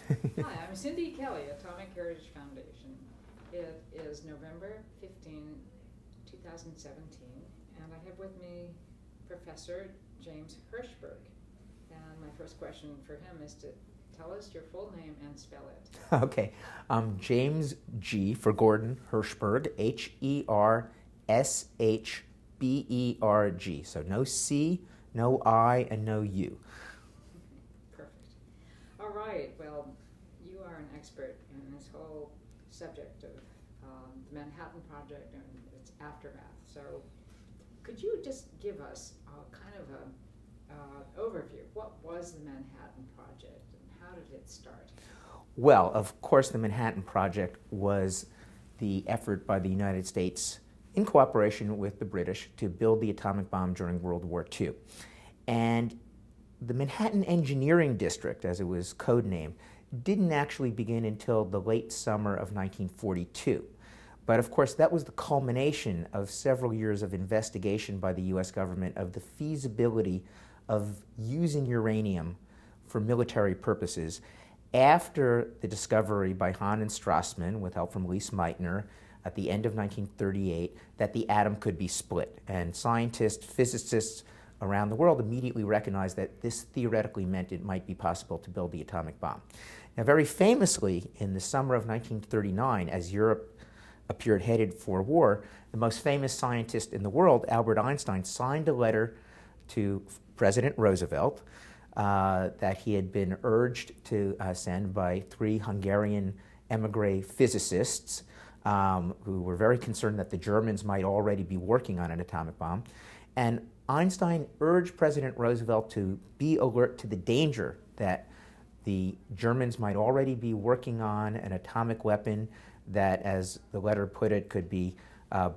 Hi, I'm Cindy Kelly, Atomic Heritage Foundation. It is November 15, 2017, and I have with me Professor James Hershberg. And my first question for him is to tell us your full name and spell it. Okay. James G. for Gordon Hershberg, Hershberg. So no C, no I, and no U. Perfect. All right. Well, you are an expert in this whole subject of the Manhattan Project and its aftermath. So could you just give us kind of an overview? What was the Manhattan Project and how did it start? Well, of course, the Manhattan Project was the effort by the United States in cooperation with the British to build the atomic bomb during World War II. And the Manhattan Engineering District, as it was codenamed, didn't actually begin until the late summer of 1942. But of course, that was the culmination of several years of investigation by the US government of the feasibility of using uranium for military purposes after the discovery by Hahn and Strassman, with help from Lise Meitner, at the end of 1938, that the atom could be split. And scientists, physicists around the world immediately recognized that this theoretically meant it might be possible to build the atomic bomb. Now, very famously, in the summer of 1939, as Europe appeared headed for war, the most famous scientist in the world, Albert Einstein, signed a letter to President Roosevelt that he had been urged to send by 3 Hungarian emigre physicists who were very concerned that the Germans might already be working on an atomic bomb. And Einstein urged President Roosevelt to be alert to the danger that the Germans might already be working on an atomic weapon that, as the letter put it, could be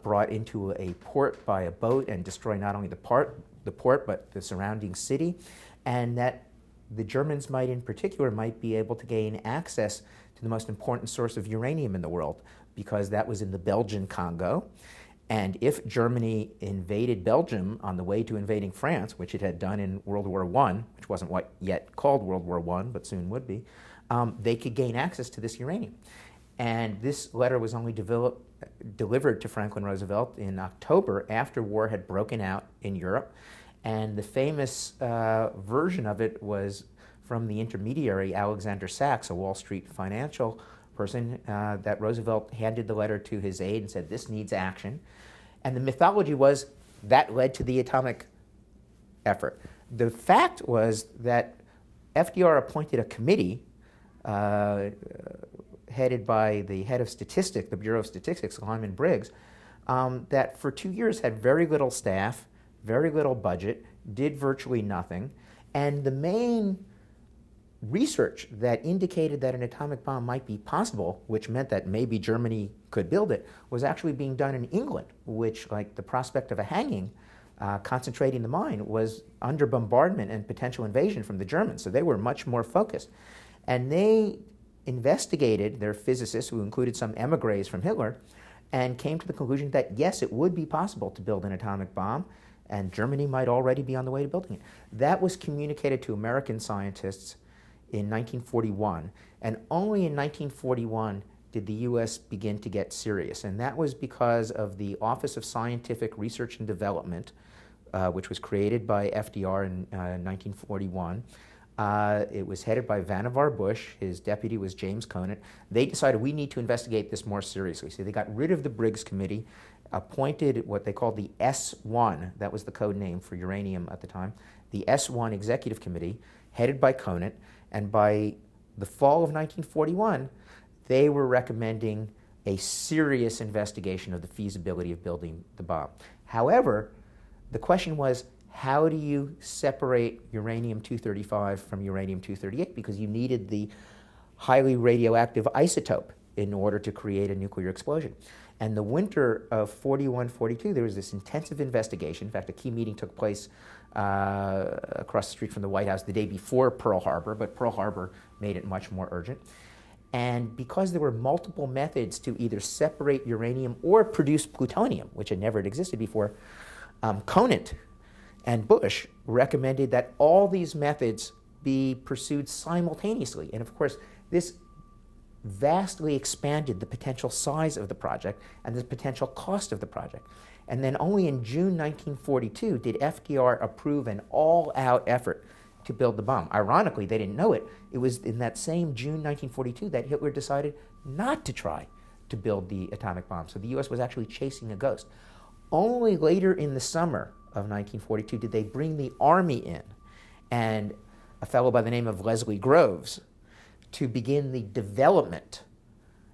brought into a port by a boat and destroy not only the port but the surrounding city, and that the Germans might be able to gain access to the most important source of uranium in the world, because that was in the Belgian Congo. And if Germany invaded Belgium on the way to invading France, which it had done in World War I, which wasn't yet called World War I, but soon would be, they could gain access to this uranium. And this letter was only delivered to Franklin Roosevelt in October, after war had broken out in Europe. And the famous version of it was from the intermediary Alexander Sachs, a Wall Street financial person, that Roosevelt handed the letter to his aide and said, "This needs action." And the mythology was that led to the atomic effort. The fact was that FDR appointed a committee headed by the head of statistics, the Bureau of Statistics, Lyman Briggs, that for 2 years had very little staff, very little budget, did virtually nothing. And the main research that indicated that an atomic bomb might be possible, which meant that maybe Germany could build it, was actually being done in England, which, like the prospect of a hanging, concentrating the mind, was under bombardment and potential invasion from the Germans. So they were much more focused. And they investigated, their physicists, who included some emigres from Hitler, and came to the conclusion that yes, it would be possible to build an atomic bomb, and Germany might already be on the way to building it. That was communicated to American scientists in 1941, and only in 1941 did the U.S. begin to get serious. And that was because of the Office of Scientific Research and Development, which was created by FDR in 1941. It was headed by Vannevar Bush. His deputy was James Conant. They decided we need to investigate this more seriously. So they got rid of the Briggs Committee, appointed what they called the S1, that was the code name for uranium at the time, the S1 Executive Committee, headed by Conant. And by the fall of 1941, they were recommending a serious investigation of the feasibility of building the bomb. However, the question was, how do you separate uranium-235 from uranium-238? Because you needed the highly radioactive isotope in order to create a nuclear explosion. And the winter of 41-42, there was this intensive investigation. In fact, a key meeting took place across the street from the White House the day before Pearl Harbor, but Pearl Harbor made it much more urgent. And because there were multiple methods to either separate uranium or produce plutonium, which had never existed before, Conant and Bush recommended that all these methods be pursued simultaneously. And of course, this vastly expanded the potential size of the project and the potential cost of the project. And then only in June 1942 did FDR approve an all-out effort to build the bomb. Ironically, they didn't know it. It was in that same June 1942 that Hitler decided not to try to build the atomic bomb. So the U.S. was actually chasing a ghost. Only later in the summer of 1942 did they bring the Army in, and a fellow by the name of Leslie Groves, to begin the development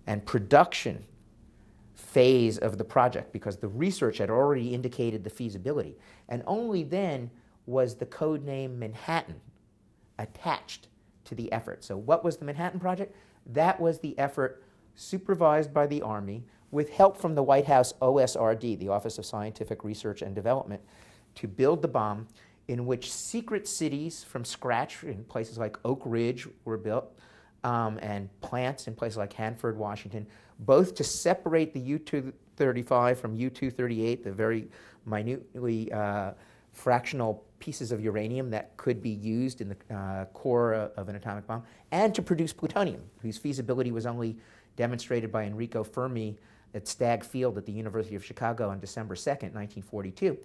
and production phase of the project, because the research had already indicated the feasibility. And only then was the code name Manhattan attached to the effort. So what was the Manhattan Project? That was the effort supervised by the Army with help from the White House OSRD, the Office of Scientific Research and Development, to build the bomb, in which secret cities from scratch in places like Oak Ridge were built, and plants in places like Hanford, Washington, both to separate the U-235 from U-238, the very minutely fractional pieces of uranium that could be used in the core of an atomic bomb, and to produce plutonium, whose feasibility was only demonstrated by Enrico Fermi at Stagg Field at the University of Chicago on December 2nd, 1942.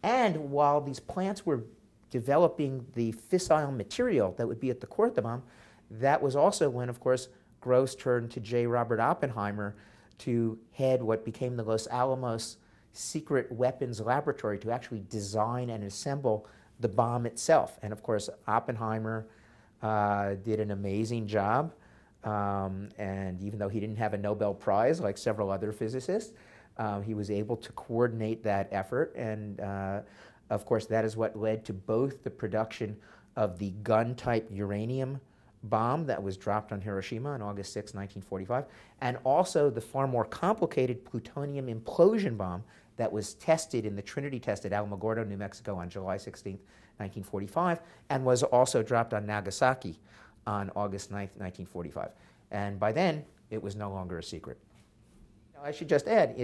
And while these plants were developing the fissile material that would be at the core of the bomb, that was also when, of course, Gross turned to J. Robert Oppenheimer to head what became the Los Alamos secret weapons laboratory to actually design and assemble the bomb itself. And of course, Oppenheimer did an amazing job. And even though he didn't have a Nobel Prize like several other physicists, he was able to coordinate that effort. And of course, that is what led to both the production of the gun-type uranium bomb that was dropped on Hiroshima on August 6, 1945, and also the far more complicated plutonium implosion bomb that was tested in the Trinity Test at Alamogordo, New Mexico on July 16, 1945, and was also dropped on Nagasaki on August 9, 1945. And by then, it was no longer a secret. Now, I should just add,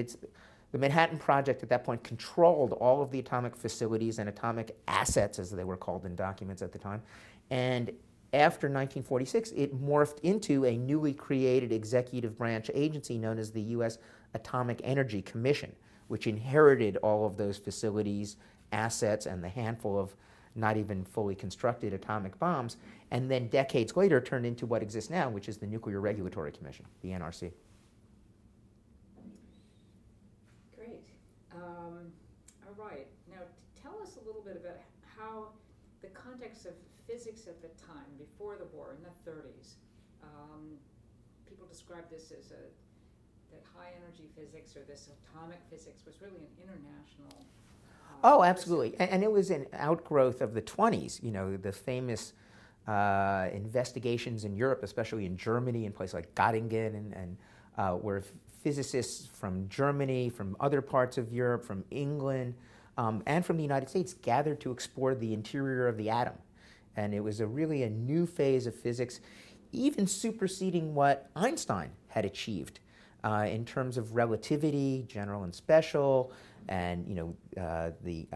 the Manhattan Project at that point controlled all of the atomic facilities and atomic assets, as they were called in documents at the time. And after 1946, it morphed into a newly created executive branch agency known as the U.S. Atomic Energy Commission, which inherited all of those facilities, assets, and the handful of not even fully constructed atomic bombs, and then decades later turned into what exists now, which is the Nuclear Regulatory Commission, the NRC. Great. All right. Now, tell us a little bit about how the context of physics at the time, before the war, in the 30s, people describe this as that high energy physics or this atomic physics was really an international. Oh, absolutely. And it was an outgrowth of the 20s, you know, the famous investigations in Europe, especially in Germany, in places like Göttingen, and where physicists from Germany, from other parts of Europe, from England, and from the United States gathered to explore the interior of the atom. And it was really a new phase of physics, even superseding what Einstein had achieved in terms of relativity, general and special, and the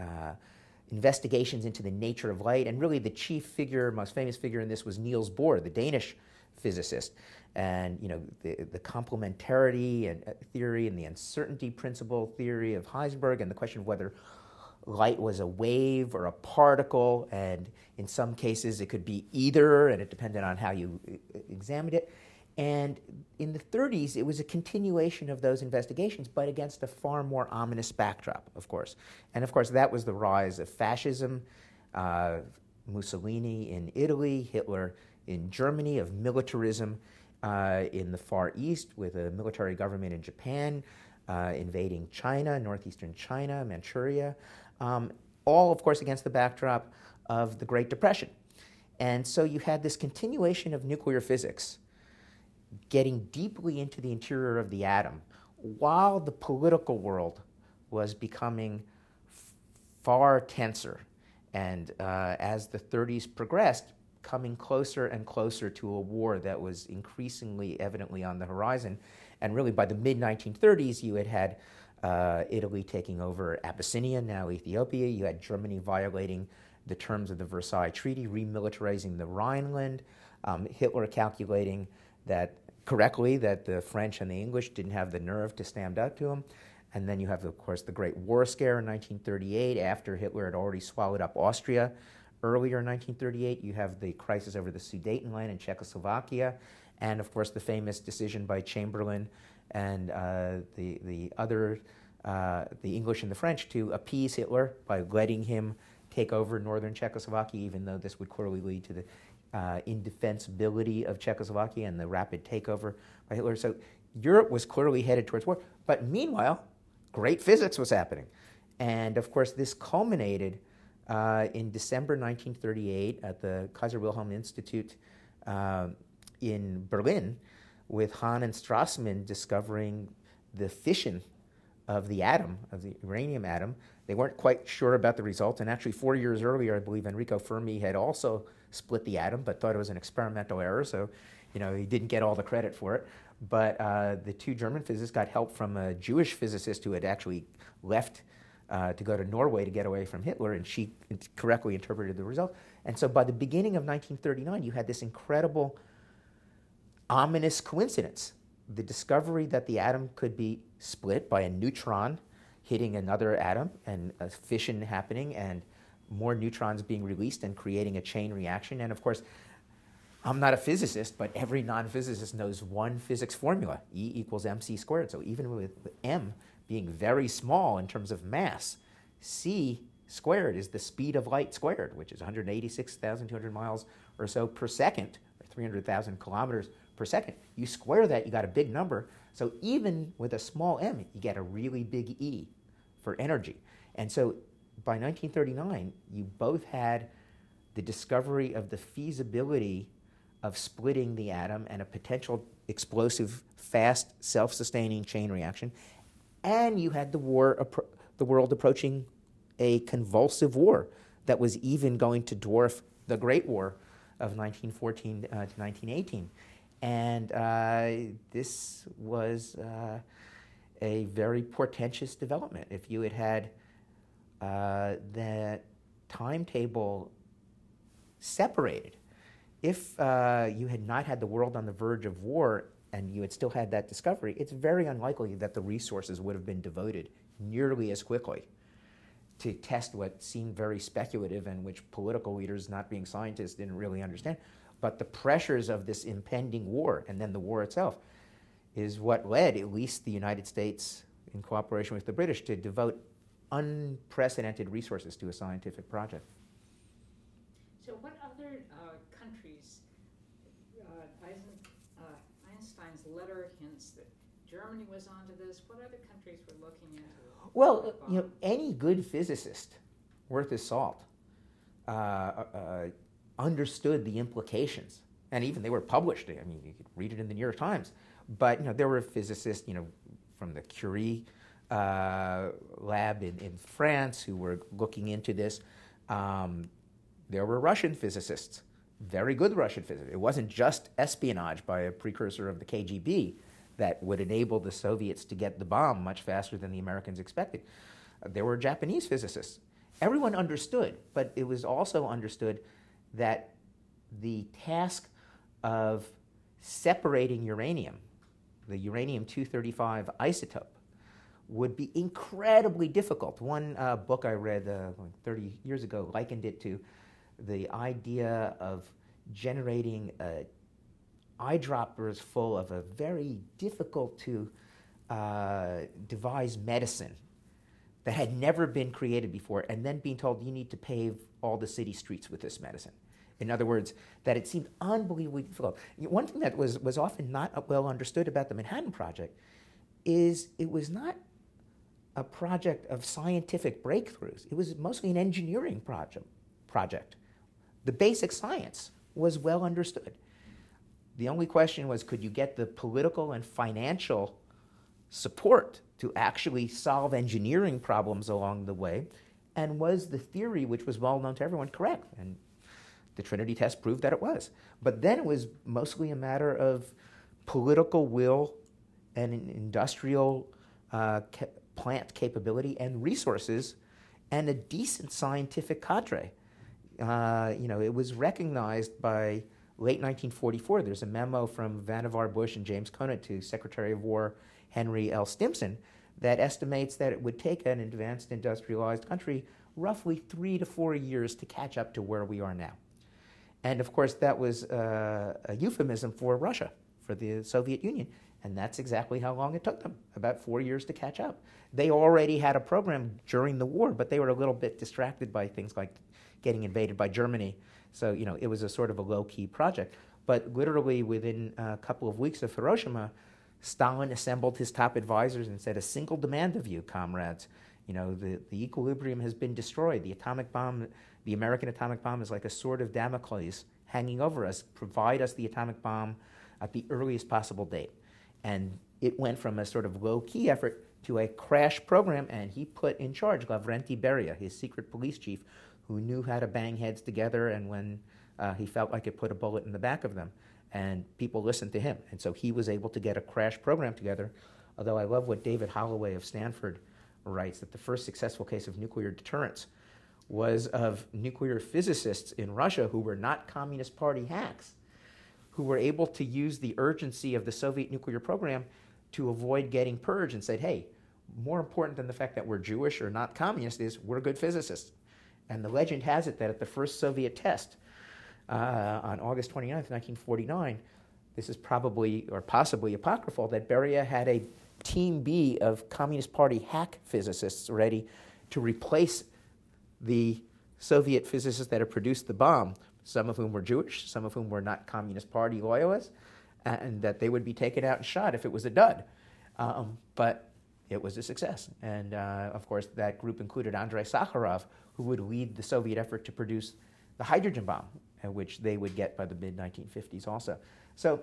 investigations into the nature of light. And really the chief figure, most famous figure in this was Niels Bohr, the Danish physicist. And the complementarity and theory and the uncertainty principle theory of Hershberg, and the question of whether light was a wave or a particle, and in some cases it could be either, and it depended on how you examined it. And in the 30s, it was a continuation of those investigations, but against a far more ominous backdrop, of course. And of course, that was the rise of fascism, Mussolini in Italy, Hitler in Germany, of militarism in the Far East, with a military government in Japan, invading China, northeastern China, Manchuria, all, of course, against the backdrop of the Great Depression. And so you had this continuation of nuclear physics getting deeply into the interior of the atom, while the political world was becoming far tenser. And as the 30s progressed, coming closer and closer to a war that was increasingly evidently on the horizon. And really by the mid-1930s, you had Italy taking over Abyssinia, now Ethiopia. You had Germany violating the terms of the Versailles Treaty, remilitarizing the Rhineland, Hitler calculating that correctly that the French and the English didn't have the nerve to stand up to him. And then you have, of course, the Great War Scare in 1938, after Hitler had already swallowed up Austria. Earlier in 1938, you have the crisis over the Sudetenland in Czechoslovakia, and of course the famous decision by Chamberlain and the English and the French to appease Hitler by letting him take over northern Czechoslovakia, even though this would clearly lead to the indefensibility of Czechoslovakia and the rapid takeover by Hitler. So Europe was clearly headed towards war. But meanwhile, great physics was happening. And of course, this culminated in December 1938 at the Kaiser Wilhelm Institute in Berlin, with Hahn and Strassmann discovering the fission of the atom, of the uranium atom. They weren't quite sure about the result, and actually 4 years earlier, I believe Enrico Fermi had also split the atom, but thought it was an experimental error, so he didn't get all the credit for it. But the two German physicists got help from a Jewish physicist who had actually left to go to Norway to get away from Hitler, and she correctly interpreted the result. And so by the beginning of 1939, you had this incredible, ominous coincidence. The discovery that the atom could be split by a neutron hitting another atom, and a fission happening, and more neutrons being released and creating a chain reaction. And of course, I'm not a physicist, but every non-physicist knows one physics formula, E equals mc squared. So even with m being very small in terms of mass, c squared is the speed of light squared, which is 186,200 miles or so per second, or 300,000 kilometers per second. You square that, you got a big number. So even with a small m, you get a really big E for energy. And so by 1939, you both had the discovery of the feasibility of splitting the atom and a potential explosive, fast, self-sustaining chain reaction, and you had the world approaching a convulsive war that was even going to dwarf the Great War of 1914 to 1918. And this was a very portentous development. If you had had that timetable separated, if you had not had the world on the verge of war and you had still had that discovery, it's very unlikely that the resources would have been devoted nearly as quickly to test what seemed very speculative and which political leaders, not being scientists, didn't really understand. But the pressures of this impending war, and then the war itself, is what led at least the United States, in cooperation with the British, to devote unprecedented resources to a scientific project. So what other countries, Einstein's letter hints that Germany was onto this, what other countries were looking into it? Well, any good physicist worth his salt understood the implications, and even they were published. I mean, you could read it in the New York Times. But there were physicists, from the Curie lab in France who were looking into this. There were Russian physicists, very good Russian physicists. It wasn't just espionage by a precursor of the KGB that would enable the Soviets to get the bomb much faster than the Americans expected. There were Japanese physicists. Everyone understood, but it was also understood that the task of separating uranium, the uranium-235 isotope, would be incredibly difficult. One book I read 30 years ago likened it to the idea of generating eyedroppers full of a very difficult to devise medicine that had never been created before, and then being told you need to pave all the city streets with this medicine. In other words, that it seemed unbelievably difficult. One thing that was often not well understood about the Manhattan Project is it was not a project of scientific breakthroughs. It was mostly an engineering project. The basic science was well understood. The only question was, could you get the political and financial support to actually solve engineering problems along the way? And was the theory, which was well known to everyone, correct? And the Trinity Test proved that it was. But then it was mostly a matter of political will and industrial plant capability and resources and a decent scientific cadre. it was recognized by late 1944. There's a memo from Vannevar Bush and James Conant to Secretary of War Henry L. Stimson that estimates that it would take an advanced industrialized country roughly 3 to 4 years to catch up to where we are now. And of course, that was a euphemism for Russia, for the Soviet Union. And that's exactly how long it took them, about 4 years to catch up. They already had a program during the war, but they were a little bit distracted by things like getting invaded by Germany. So, it was a sort of a low-key project. But literally within a couple of weeks of Hiroshima, Stalin assembled his top advisors and said, a single demand of you, comrades. The equilibrium has been destroyed. The atomic bomb, the American atomic bomb is like a sword of Damocles hanging over us. Provide us the atomic bomb at the earliest possible date. And it went from a sort of low-key effort to a crash program, and he put in charge Lavrenti Beria, his secret police chief, who knew how to bang heads together, and when he felt like it, put a bullet in the back of them. And people listened to him. And so he was able to get a crash program together, although I love what David Holloway of Stanford writes, that the first successful case of nuclear deterrence was of nuclear physicists in Russia who were not Communist Party hacks, who were able to use the urgency of the Soviet nuclear program to avoid getting purged, and said, hey, more important than the fact that we're Jewish or not communist is we're good physicists. And the legend has it that at the first Soviet test on August 29th, 1949, this is probably or possibly apocryphal, that Beria had a Team B of Communist Party hack physicists ready to replace the Soviet physicists that had produced the bomb, some of whom were Jewish, some of whom were not Communist Party loyalists, and that they would be taken out and shot if it was a dud. But it was a success. And of course, that group included Andrei Sakharov, who would lead the Soviet effort to produce the hydrogen bomb, which they would get by the mid-1950s also. So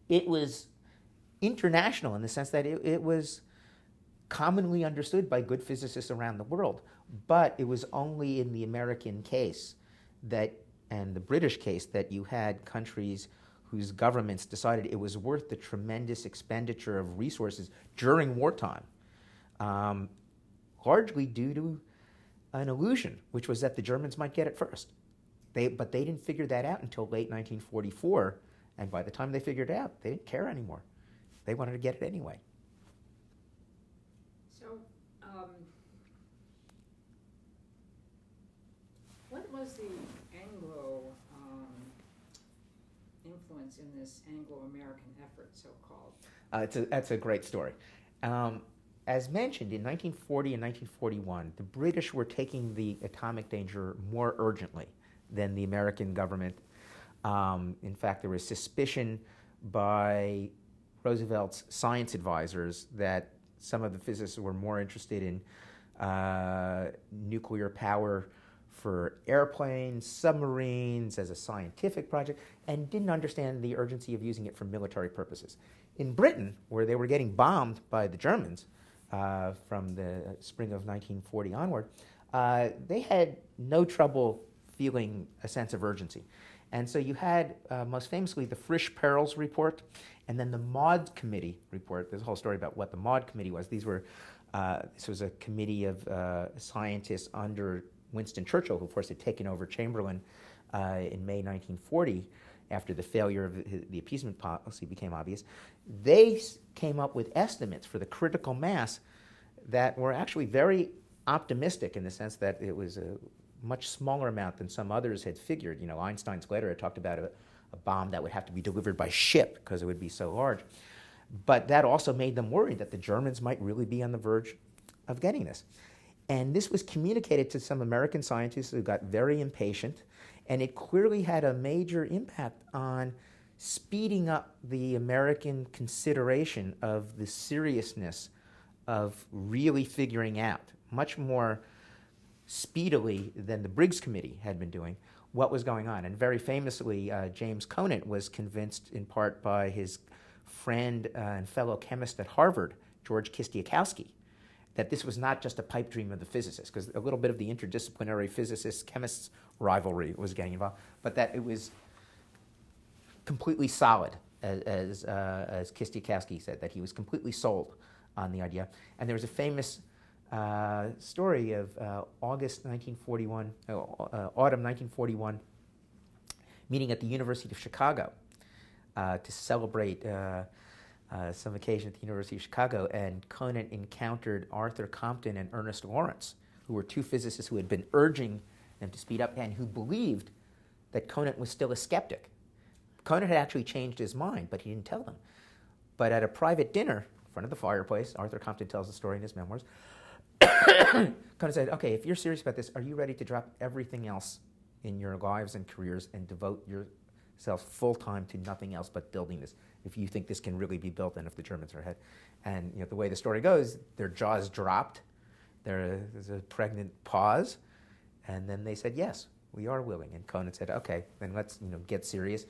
it was international in the sense that it was commonly understood by good physicists around the world, but it was only in the American case that, and the British case, that you had countries whose governments decided it was worth the tremendous expenditure of resources during wartime, largely due to an illusion, which was that the Germans might get it first. But they didn't figure that out until late 1944, and by the time they figured it out, they didn't care anymore. They wanted to get it anyway. So, what was the Anglo influence in this Anglo-American effort, so-called? That's a great story. As mentioned, in 1940 and 1941, the British were taking the atomic danger more urgently than the American government. In fact, there was suspicion by Roosevelt's science advisors that some of the physicists were more interested in nuclear power for airplanes, submarines, as a scientific project, and didn't understand the urgency of using it for military purposes. In Britain, where they were getting bombed by the Germans from the spring of 1940 onward, they had no trouble feeling a sense of urgency. And so you had, most famously, the Frisch Perils Report, and then the Maud Committee report. There's a whole story about what the Maud Committee was. This was a committee of scientists under Winston Churchill, who, of course, had taken over Chamberlain in May 1940 after the failure of the appeasement policy became obvious. They came up with estimates for the critical mass that were actually very optimistic in the sense that it was a much smaller amount than some others had figured. You know, Einstein's letter had talked about a bomb that would have to be delivered by ship because it would be so large. But that also made them worried that the Germans might really be on the verge of getting this. And this was communicated to some American scientists who got very impatient, and it clearly had a major impact on speeding up the American consideration of the seriousness of really figuring out, much more speedily than the Briggs Committee had been doing, what was going on. And very famously, James Conant was convinced in part by his friend and fellow chemist at Harvard, George Kistiakowsky, that this was not just a pipe dream of the physicists, because a little bit of the interdisciplinary physicists-chemists rivalry was getting involved, but that it was completely solid, as Kistiakowsky said, that he was completely sold on the idea. And there was a famous story of autumn 1941 meeting at the University of Chicago to celebrate some occasion at the University of Chicago, and Conant encountered Arthur Compton and Ernest Lawrence, who were two physicists who had been urging them to speed up and who believed that Conant was still a skeptic. Conant had actually changed his mind, but he didn't tell them. But at a private dinner in front of the fireplace, Arthur Compton tells the story in his memoirs, Conant said, okay, if you're serious about this, are you ready to drop everything else in your lives and careers and devote yourself full-time to nothing else but building this, if you think this can really be built and if the Germans are ahead? And the way the story goes, their jaws dropped, there's a pregnant pause, and then they said, yes, we are willing. And Conant said, okay, then let's get serious.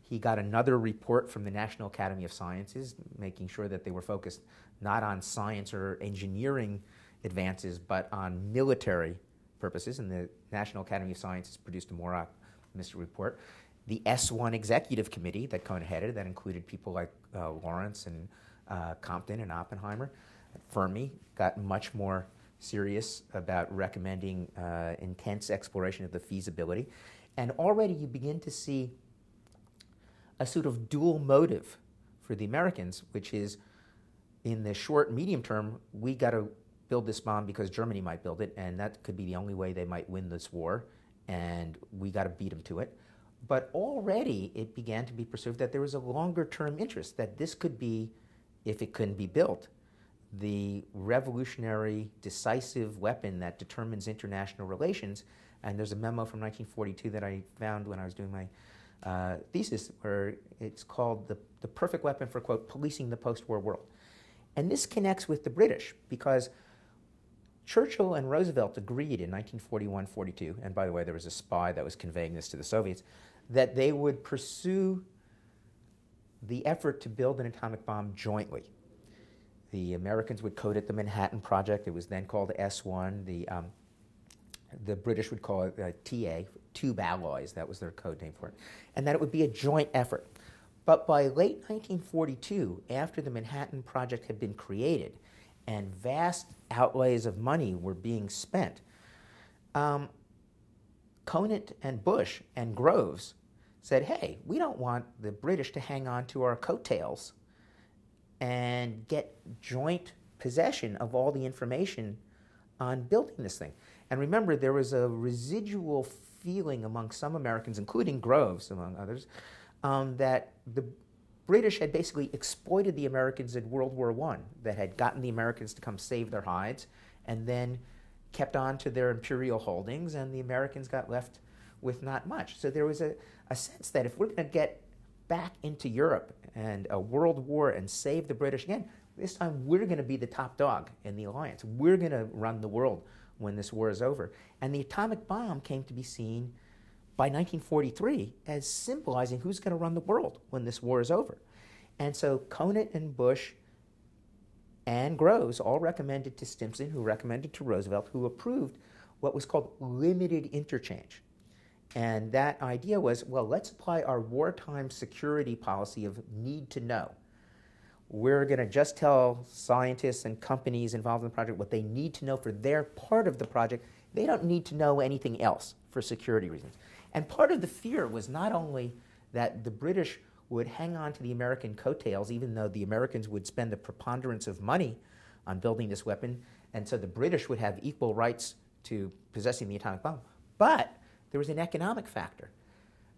He got another report from the National Academy of Sciences, making sure that they were focused not on science or engineering advances, but on military purposes. And the National Academy of Sciences produced a more optimistic report. The S1 Executive Committee that Conant headed, that included people like Lawrence and Compton and Oppenheimer, Fermi, got much more serious about recommending intense exploration of the feasibility. And already you begin to see a sort of dual motive for the Americans, which is in the short, medium term, we got to build this bomb because Germany might build it, and that could be the only way they might win this war, and we got to beat them to it. But already it began to be perceived that there was a longer-term interest, that this could be, if it couldn't be built, the revolutionary, decisive weapon that determines international relations. And there's a memo from 1942 that I found when I was doing my thesis, where it's called the perfect weapon for, quote, policing the post-war world. And this connects with the British, because Churchill and Roosevelt agreed in 1941-42, and by the way, there was a spy that was conveying this to the Soviets, that they would pursue the effort to build an atomic bomb jointly. The Americans would code it the Manhattan Project. It was then called S1. The British would call it TA, Tube Alloys. That was their code name for it. And that it would be a joint effort. But by late 1942, after the Manhattan Project had been created and vast outlays of money were being spent, Conant and Bush and Groves said, hey, we don't want the British to hang on to our coattails and get joint possession of all the information on building this thing. And remember, there was a residual feeling among some Americans, including Groves, among others, that the British had basically exploited the Americans in World War I, that had gotten the Americans to come save their hides, and then kept on to their imperial holdings, and the Americans got left with not much. So there was a sense that if we're going to get back into Europe and a world war and save the British again, this time we're going to be the top dog in the alliance. We're going to run the world when this war is over. And the atomic bomb came to be seen by 1943 as symbolizing who's going to run the world when this war is over. And so Conant and Bush and Groves all recommended to Stimson, who recommended to Roosevelt, who approved what was called limited interchange. And that idea was, well, let's apply our wartime security policy of need to know. We're going to just tell scientists and companies involved in the project what they need to know for their part of the project. They don't need to know anything else for security reasons. And part of the fear was not only that the British would hang on to the American coattails, even though the Americans would spend the preponderance of money on building this weapon, and so the British would have equal rights to possessing the atomic bomb, but there was an economic factor.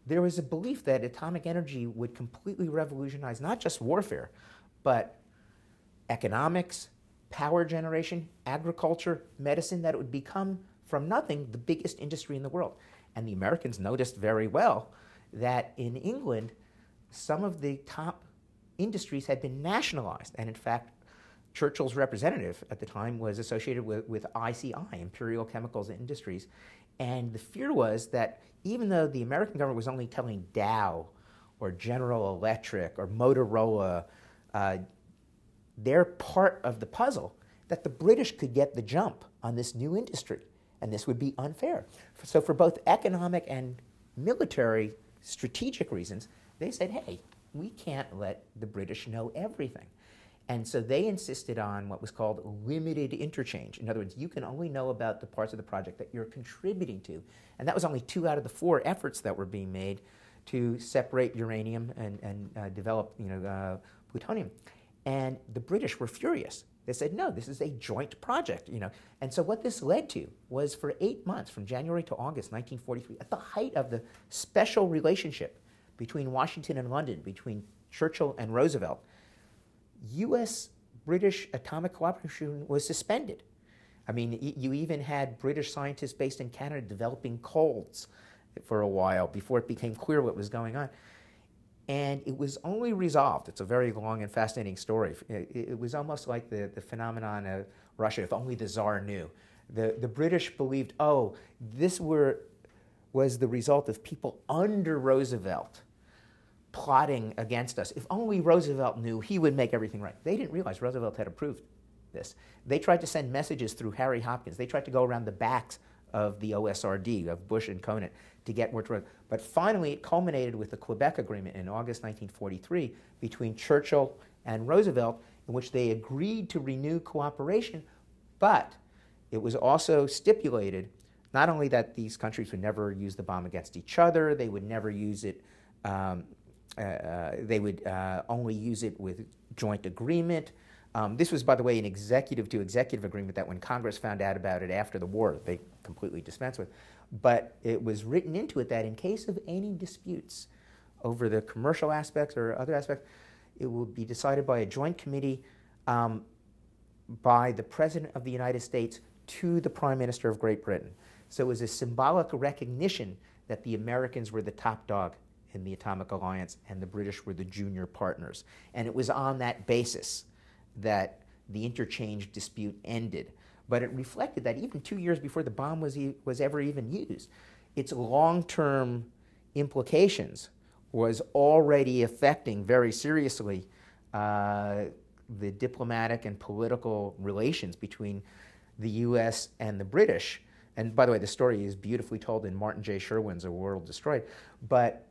There was a belief that atomic energy would completely revolutionize not just warfare, but economics, power generation, agriculture, medicine, that it would become from nothing the biggest industry in the world. And the Americans noticed very well that in England, some of the top industries had been nationalized. And in fact, Churchill's representative at the time was associated with ICI, Imperial Chemicals Industries. And the fear was that even though the American government was only telling Dow or General Electric or Motorola their part of the puzzle, that the British could get the jump on this new industry. And this would be unfair. So for both economic and military strategic reasons, they said, hey, we can't let the British know everything. And so they insisted on what was called limited interchange. In other words, you can only know about the parts of the project that you're contributing to. And that was only 2 out of the 4 efforts that were being made to separate uranium and develop plutonium. And the British were furious. They said, no, this is a joint project. And so what this led to was for 8 months, from January to August 1943, at the height of the special relationship between Washington and London, between Churchill and Roosevelt, U.S.-British atomic cooperation was suspended. I mean, you even had British scientists based in Canada developing colds for a while before it became clear what was going on. And it was only resolved. It's a very long and fascinating story. It was almost like the phenomenon of Russia, if only the Tsar knew. The British believed, oh, this was the result of people under Roosevelt plotting against us. If only Roosevelt knew, he would make everything right. They didn't realize Roosevelt had approved this. They tried to send messages through Harry Hopkins. They tried to go around the backs of the OSRD, of Bush and Conant, to get word to Roosevelt. But finally, it culminated with the Quebec Agreement in August 1943 between Churchill and Roosevelt, in which they agreed to renew cooperation, but it was also stipulated not only that these countries would never use the bomb against each other, they would never use it they would only use it with joint agreement. This was, by the way, an executive-to-executive agreement that when Congress found out about it after the war, they completely dispensed with. But it was written into it that in case of any disputes over the commercial aspects or other aspects, it will be decided by a joint committee by the President of the United States to the Prime Minister of Great Britain. So it was a symbolic recognition that the Americans were the top dog in the atomic alliance and the British were the junior partners. And it was on that basis that the interchange dispute ended. But it reflected that even 2 years before the bomb was ever even used, its long-term implications was already affecting very seriously the diplomatic and political relations between the U.S. and the British. And by the way, the story is beautifully told in Martin J. Sherwin's A World Destroyed. But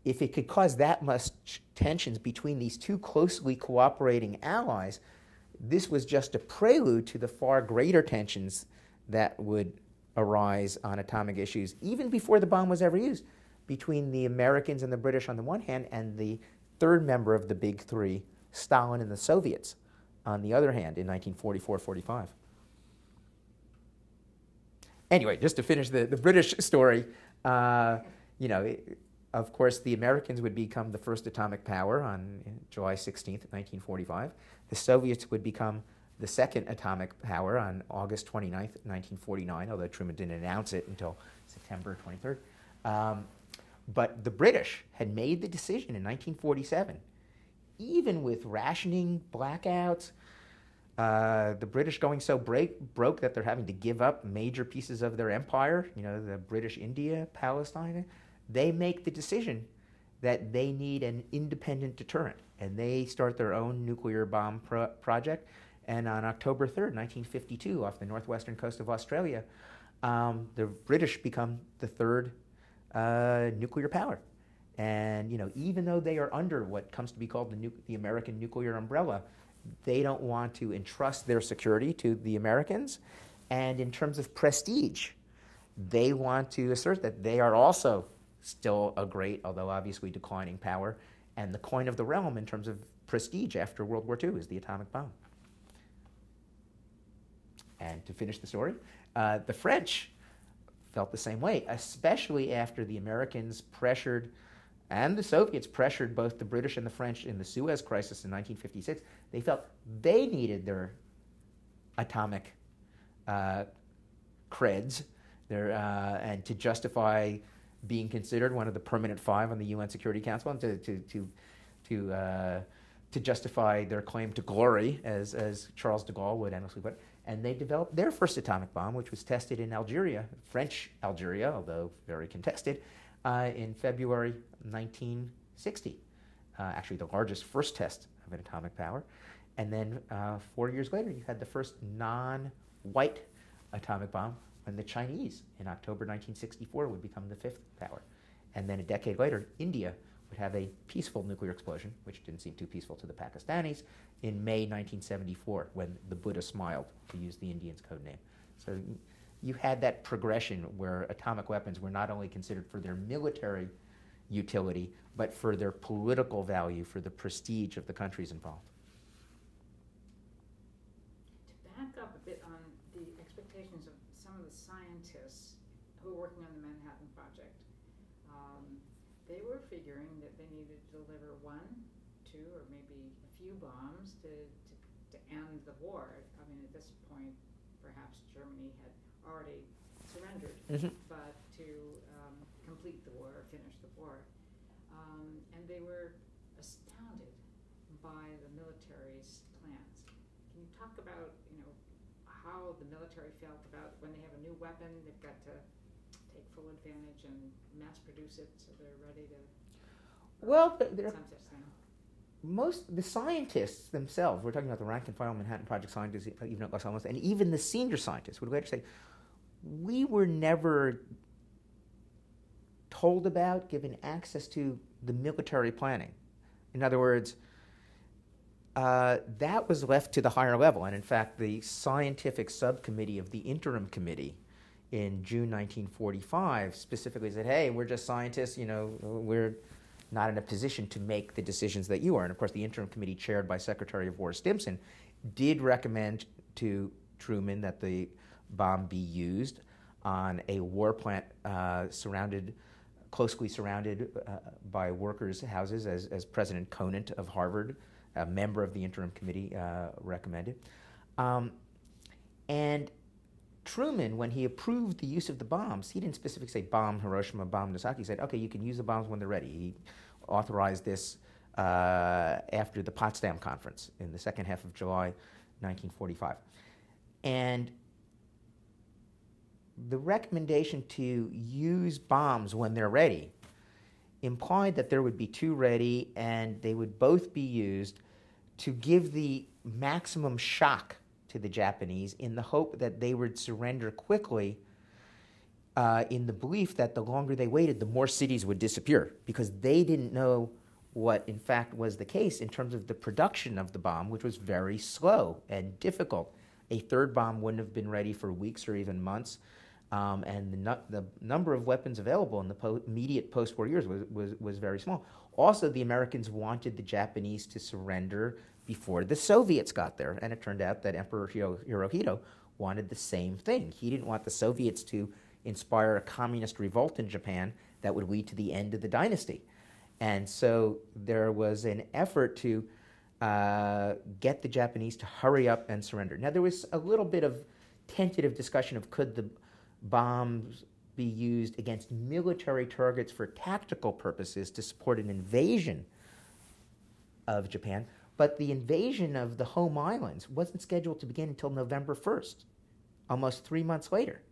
if it could cause that much tensions between these two closely cooperating allies, this was just a prelude to the far greater tensions that would arise on atomic issues, even before the bomb was ever used, between the Americans and the British on the one hand, and the third member of the big three, Stalin and the Soviets, on the other hand, in 1944-45. Anyway, just to finish the British story, of course, the Americans would become the first atomic power on July 16th, 1945. The Soviets would become the second atomic power on August 29th, 1949, although Truman didn't announce it until September 23rd. But the British had made the decision in 1947, even with rationing, blackouts, the British going so broke that they're having to give up major pieces of their empire, the British India, Palestine. They make the decision that they need an independent deterrent, and they start their own nuclear bomb project. And on October 3rd, 1952, off the northwestern coast of Australia, the British become the third nuclear power. And even though they are under what comes to be called the American nuclear umbrella, they don't want to entrust their security to the Americans. And in terms of prestige, they want to assert that they are also still a great, although obviously declining power, and the coin of the realm in terms of prestige after World War II is the atomic bomb. And to finish the story, the French felt the same way, especially after the Americans pressured and the Soviets pressured both the British and the French in the Suez Crisis in 1956. They felt they needed their atomic creds and to justify being considered one of the permanent five on the UN Security Council, and to justify their claim to glory, as Charles de Gaulle would endlessly put. And they developed their first atomic bomb, which was tested in Algeria, French Algeria, although very contested, in February 1960. Actually, the largest first test of an atomic power. And then 4 years later, you had the first non-white atomic bomb, when the Chinese, in October 1964, would become the fifth power. And then a decade later, India would have a peaceful nuclear explosion, which didn't seem too peaceful to the Pakistanis, in May 1974, when the Buddha smiled, to use the Indians' code name. So you had that progression where atomic weapons were not only considered for their military utility, but for their political value, for the prestige of the countries involved. To back up a bit on the expectations of some of the scientists who were working on the Manhattan Project, they were figuring that they needed to deliver 1, 2, or maybe a few bombs to end the war. I mean, at this point, perhaps Germany had already surrendered, but to complete the war, or finish the war. And they were astounded by the military's plans. Can you talk about, how the military felt about when they have a new weapon, they've got to take full advantage and mass produce it so they're ready to... Well, the scientists themselves, we're talking about the rank and file Manhattan Project scientists, even at Los Alamos, and even the senior scientists would later say, we were never told about, given access to the military planning. In other words, that was left to the higher level. And in fact, the scientific subcommittee of the interim committee in June 1945 specifically said, hey, we're just scientists, we're not in a position to make the decisions that you are. And of course, the interim committee chaired by Secretary of War Stimson did recommend to Truman that the bomb be used on a war plant closely surrounded by workers' houses, as President Conant of Harvard, a member of the interim committee, recommended. And Truman, when he approved the use of the bombs, he didn't specifically say bomb Hiroshima, bomb Nagasaki. He said, okay, you can use the bombs when they're ready. He authorized this after the Potsdam Conference in the second half of July 1945. And the recommendation to use bombs when they're ready implied that there would be 2 ready and they would both be used to give the maximum shock to the Japanese in the hope that they would surrender quickly, in the belief that the longer they waited, the more cities would disappear, because they didn't know what in fact was the case in terms of the production of the bomb, which was very slow and difficult. A third bomb wouldn't have been ready for weeks or even months, and the number of weapons available in the immediate post-war years was very small. Also, the Americans wanted the Japanese to surrender before the Soviets got there, and it turned out that Emperor Hirohito wanted the same thing. He didn't want the Soviets to inspire a communist revolt in Japan that would lead to the end of the dynasty. And so there was an effort to get the Japanese to hurry up and surrender. Now, there was a little bit of tentative discussion of could the bombs be used against military targets for tactical purposes to support an invasion of Japan, but the invasion of the home islands wasn't scheduled to begin until November 1st, almost 3 months later.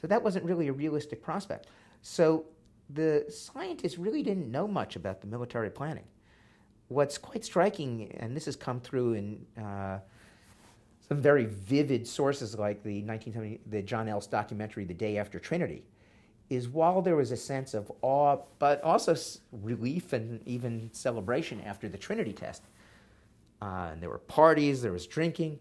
So that wasn't really a realistic prospect. So the scientists really didn't know much about the military planning. What's quite striking, and this has come through in some very vivid sources like the John Ellis documentary, The Day After Trinity, is while there was a sense of awe, but also relief and even celebration after the Trinity Test, and there were parties, there was drinking,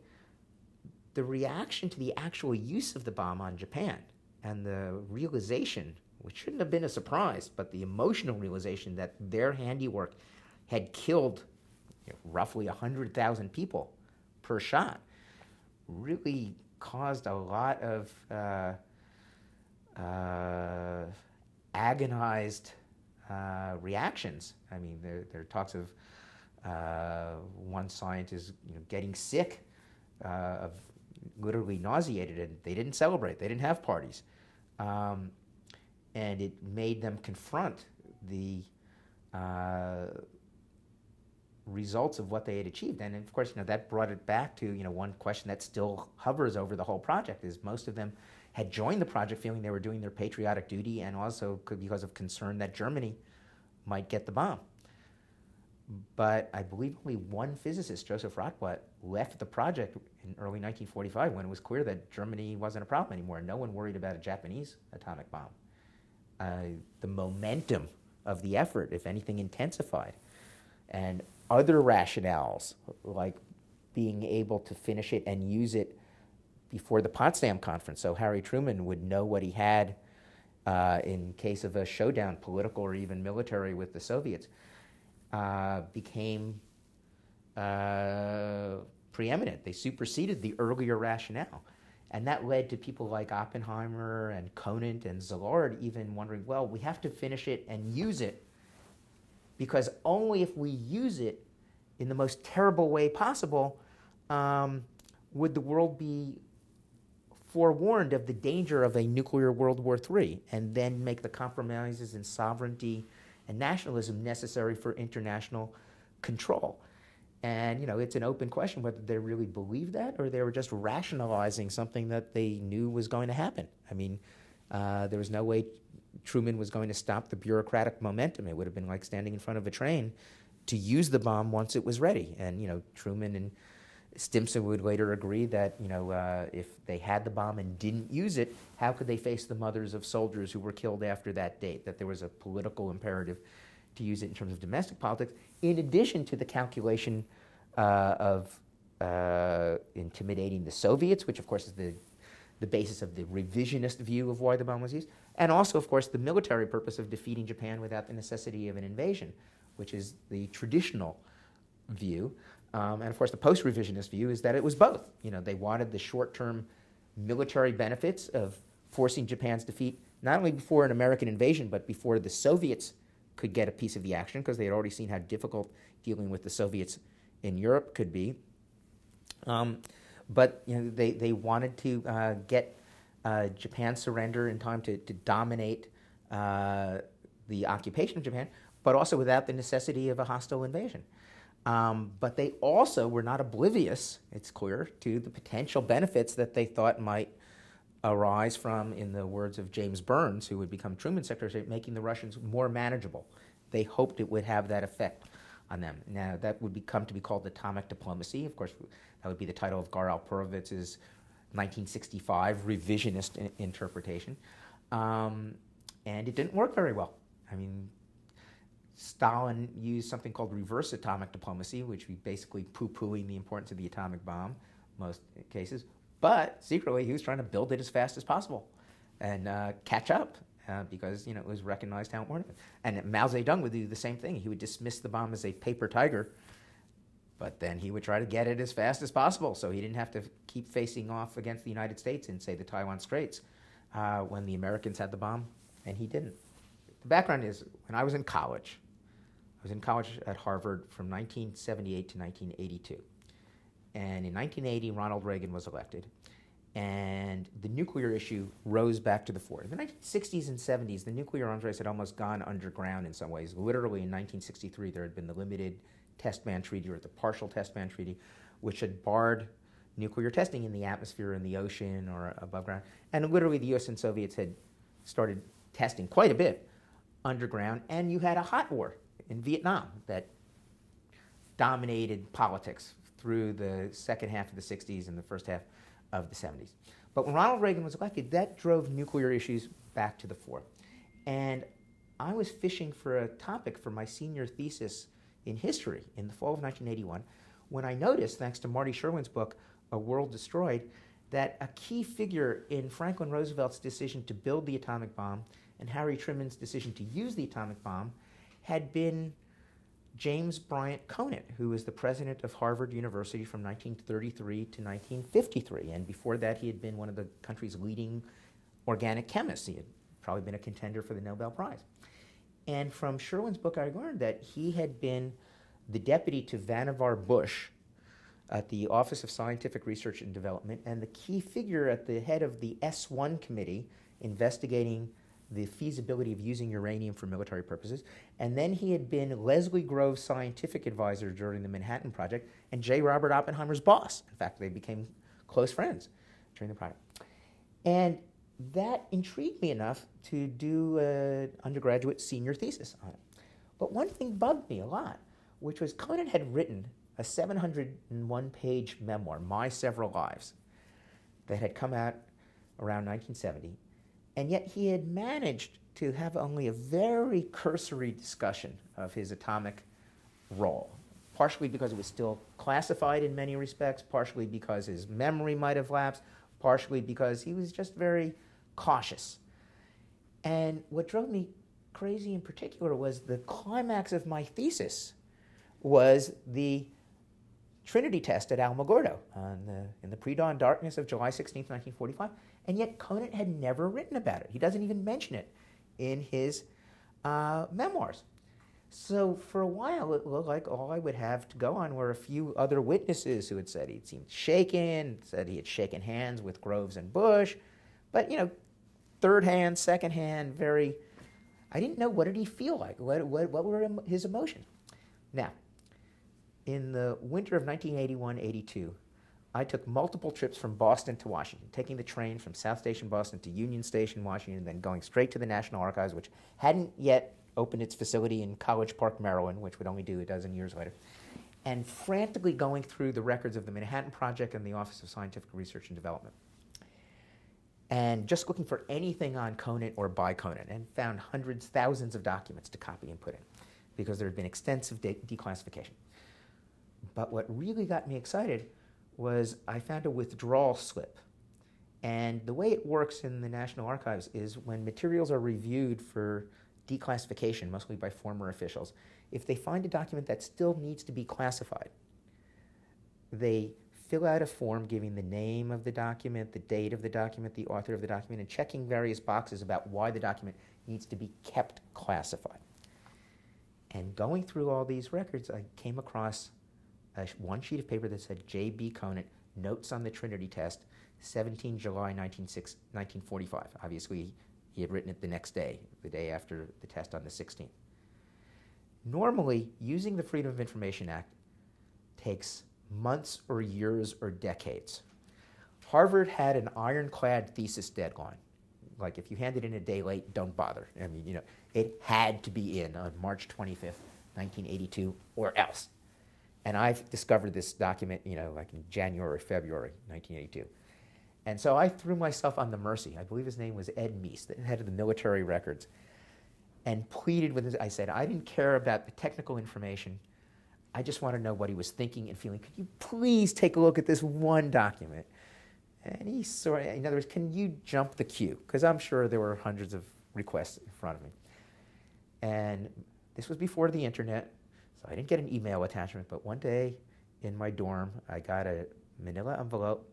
the reaction to the actual use of the bomb on Japan and the realization, which shouldn't have been a surprise, but the emotional realization that their handiwork had killed roughly 100,000 people per shot, really caused a lot of agonized reactions. I mean, there are talks of one scientist getting sick, of literally nauseated, and they didn't celebrate. They didn't have parties. And it made them confront the results of what they had achieved. And of course, that brought it back to, one question that still hovers over the whole project is most of them had joined the project feeling they were doing their patriotic duty and also because of concern that Germany might get the bomb. But I believe only one physicist, Joseph Rotblat, left the project in early 1945 when it was clear that Germany wasn't a problem anymore. No one worried about a Japanese atomic bomb. The momentum of the effort, if anything, intensified. And other rationales, like being able to finish it and use it before the Potsdam Conference, so Harry Truman would know what he had in case of a showdown, political or even military, with the Soviets, became preeminent. They superseded the earlier rationale. And that led to people like Oppenheimer and Conant and Szilard even wondering, well, we have to finish it and use it, because only if we use it in the most terrible way possible would the world be forewarned of the danger of a nuclear World War III, and then make the compromises in sovereignty and nationalism necessary for international control. And, you know, it's an open question whether they really believed that or they were just rationalizing something that they knew was going to happen. I mean, there was no way Truman was going to stop the bureaucratic momentum. It would have been like standing in front of a train to use the bomb once it was ready. And, you know, Truman and Stimson would later agree that, you know, if they had the bomb and didn't use it, how could they face the mothers of soldiers who were killed after that date? That there was a political imperative to use it in terms of domestic politics, in addition to the calculation of intimidating the Soviets, which of course is the basis of the revisionist view of why the bomb was used, and also, of course, the military purpose of defeating Japan without the necessity of an invasion, which is the traditional view. And of course, the post-revisionist view is that it was both. You know, they wanted the short-term military benefits of forcing Japan's defeat, not only before an American invasion, but before the Soviets could get a piece of the action, because they had already seen how difficult dealing with the Soviets in Europe could be. But you know, they wanted to get Japan's surrender in time to dominate the occupation of Japan, but also without the necessity of a hostile invasion. But they also were not oblivious, it's clear, to the potential benefits that they thought might arise from, in the words of James Burns, who would become Truman's Secretary of State, making the Russians more manageable. They hoped it would have that effect on them. Now, that would come to be called atomic diplomacy. Of course, that would be the title of Gar Alperovitz's 1965 revisionist interpretation. And it didn't work very well. I mean, Stalin used something called reverse atomic diplomacy, which was basically poo-pooing the importance of the atomic bomb, most cases. But secretly, he was trying to build it as fast as possible and catch up because, you know, it was recognized how important. And Mao Zedong would do the same thing. He would dismiss the bomb as a paper tiger, but then he would try to get it as fast as possible so he didn't have to keep facing off against the United States in, say, the Taiwan Straits when the Americans had the bomb, and he didn't. The background is, when I was in college at Harvard from 1978 to 1982. And in 1980, Ronald Reagan was elected, and the nuclear issue rose back to the fore. In the 1960s and 70s, the nuclear arms race had almost gone underground in some ways. Literally, in 1963, there had been the Limited Test Ban Treaty, or the Partial Test Ban Treaty, which had barred nuclear testing in the atmosphere, in the ocean, or above ground. And literally, the US and Soviets had started testing quite a bit underground, and you had a hot war in Vietnam that dominated politics through the second half of the 60s and the first half of the 70s. But when Ronald Reagan was elected, that drove nuclear issues back to the fore. And I was fishing for a topic for my senior thesis in history in the fall of 1981 when I noticed, thanks to Marty Sherwin's book, A World Destroyed, that a key figure in Franklin Roosevelt's decision to build the atomic bomb and Harry Truman's decision to use the atomic bomb had been James Bryant Conant, who was the president of Harvard University from 1933 to 1953. And before that, he had been one of the country's leading organic chemists. He had probably been a contender for the Nobel Prize. And from Sherwin's book, I learned that he had been the deputy to Vannevar Bush at the Office of Scientific Research and Development, and the key figure at the head of the S1 committee investigating the feasibility of using uranium for military purposes. And then he had been Leslie Grove's scientific advisor during the Manhattan Project and J. Robert Oppenheimer's boss. In fact, they became close friends during the project. And that intrigued me enough to do an undergraduate senior thesis on it. But one thing bugged me a lot, which was Conant had written a 701-page memoir, My Several Lives, that had come out around 1970. And yet he had managed to have only a very cursory discussion of his atomic role, partially because it was still classified in many respects, partially because his memory might have lapsed, partially because he was just very cautious. And what drove me crazy in particular was the climax of my thesis was the Trinity Test at Alamogordo in the pre-dawn darkness of July 16, 1945, and yet Conant had never written about it. He doesn't even mention it in his memoirs. So for a while, it looked like all I would have to go on were a few other witnesses who had said he'd seemed shaken, said he had shaken hands with Groves and Bush, but, you know, third hand, second hand, very, I didn't know, what did he feel like? What were his emotions? Now, in the winter of 1981-82, I took multiple trips from Boston to Washington, taking the train from South Station, Boston to Union Station, Washington, and then going straight to the National Archives, which hadn't yet opened its facility in College Park, Maryland, which would only do a dozen years later, and frantically going through the records of the Manhattan Project and the Office of Scientific Research and Development, and just looking for anything on Conant or by Conant, and found hundreds, thousands of documents to copy and put in, because there had been extensive declassification. But what really got me excited was I found a withdrawal slip. And the way it works in the National Archives is when materials are reviewed for declassification, mostly by former officials, if they find a document that still needs to be classified, they fill out a form giving the name of the document, the date of the document, the author of the document, and checking various boxes about why the document needs to be kept classified. And going through all these records, I came across one sheet of paper that said J.B. Conant, Notes on the Trinity Test, 17 July 1945. Obviously, he had written it the next day, the day after the test on the 16th. Normally, using the Freedom of Information Act takes months or years or decades. Harvard had an ironclad thesis deadline. Like, if you hand it in a day late, don't bother. I mean, you know, it had to be in on March 25th, 1982, or else. And I've discovered this document, you know, like in January or February 1982. And so I threw myself on the mercy. I believe his name was Ed Meese, the head of the military records, and pleaded with him. I said, I didn't care about the technical information. I just want to know what he was thinking and feeling. Could you please take a look at this one document? And he sort of, in other words, can you jump the queue? Because I'm sure there were hundreds of requests in front of me. And this was before the internet, so I didn't get an email attachment, but one day in my dorm, I got a manila envelope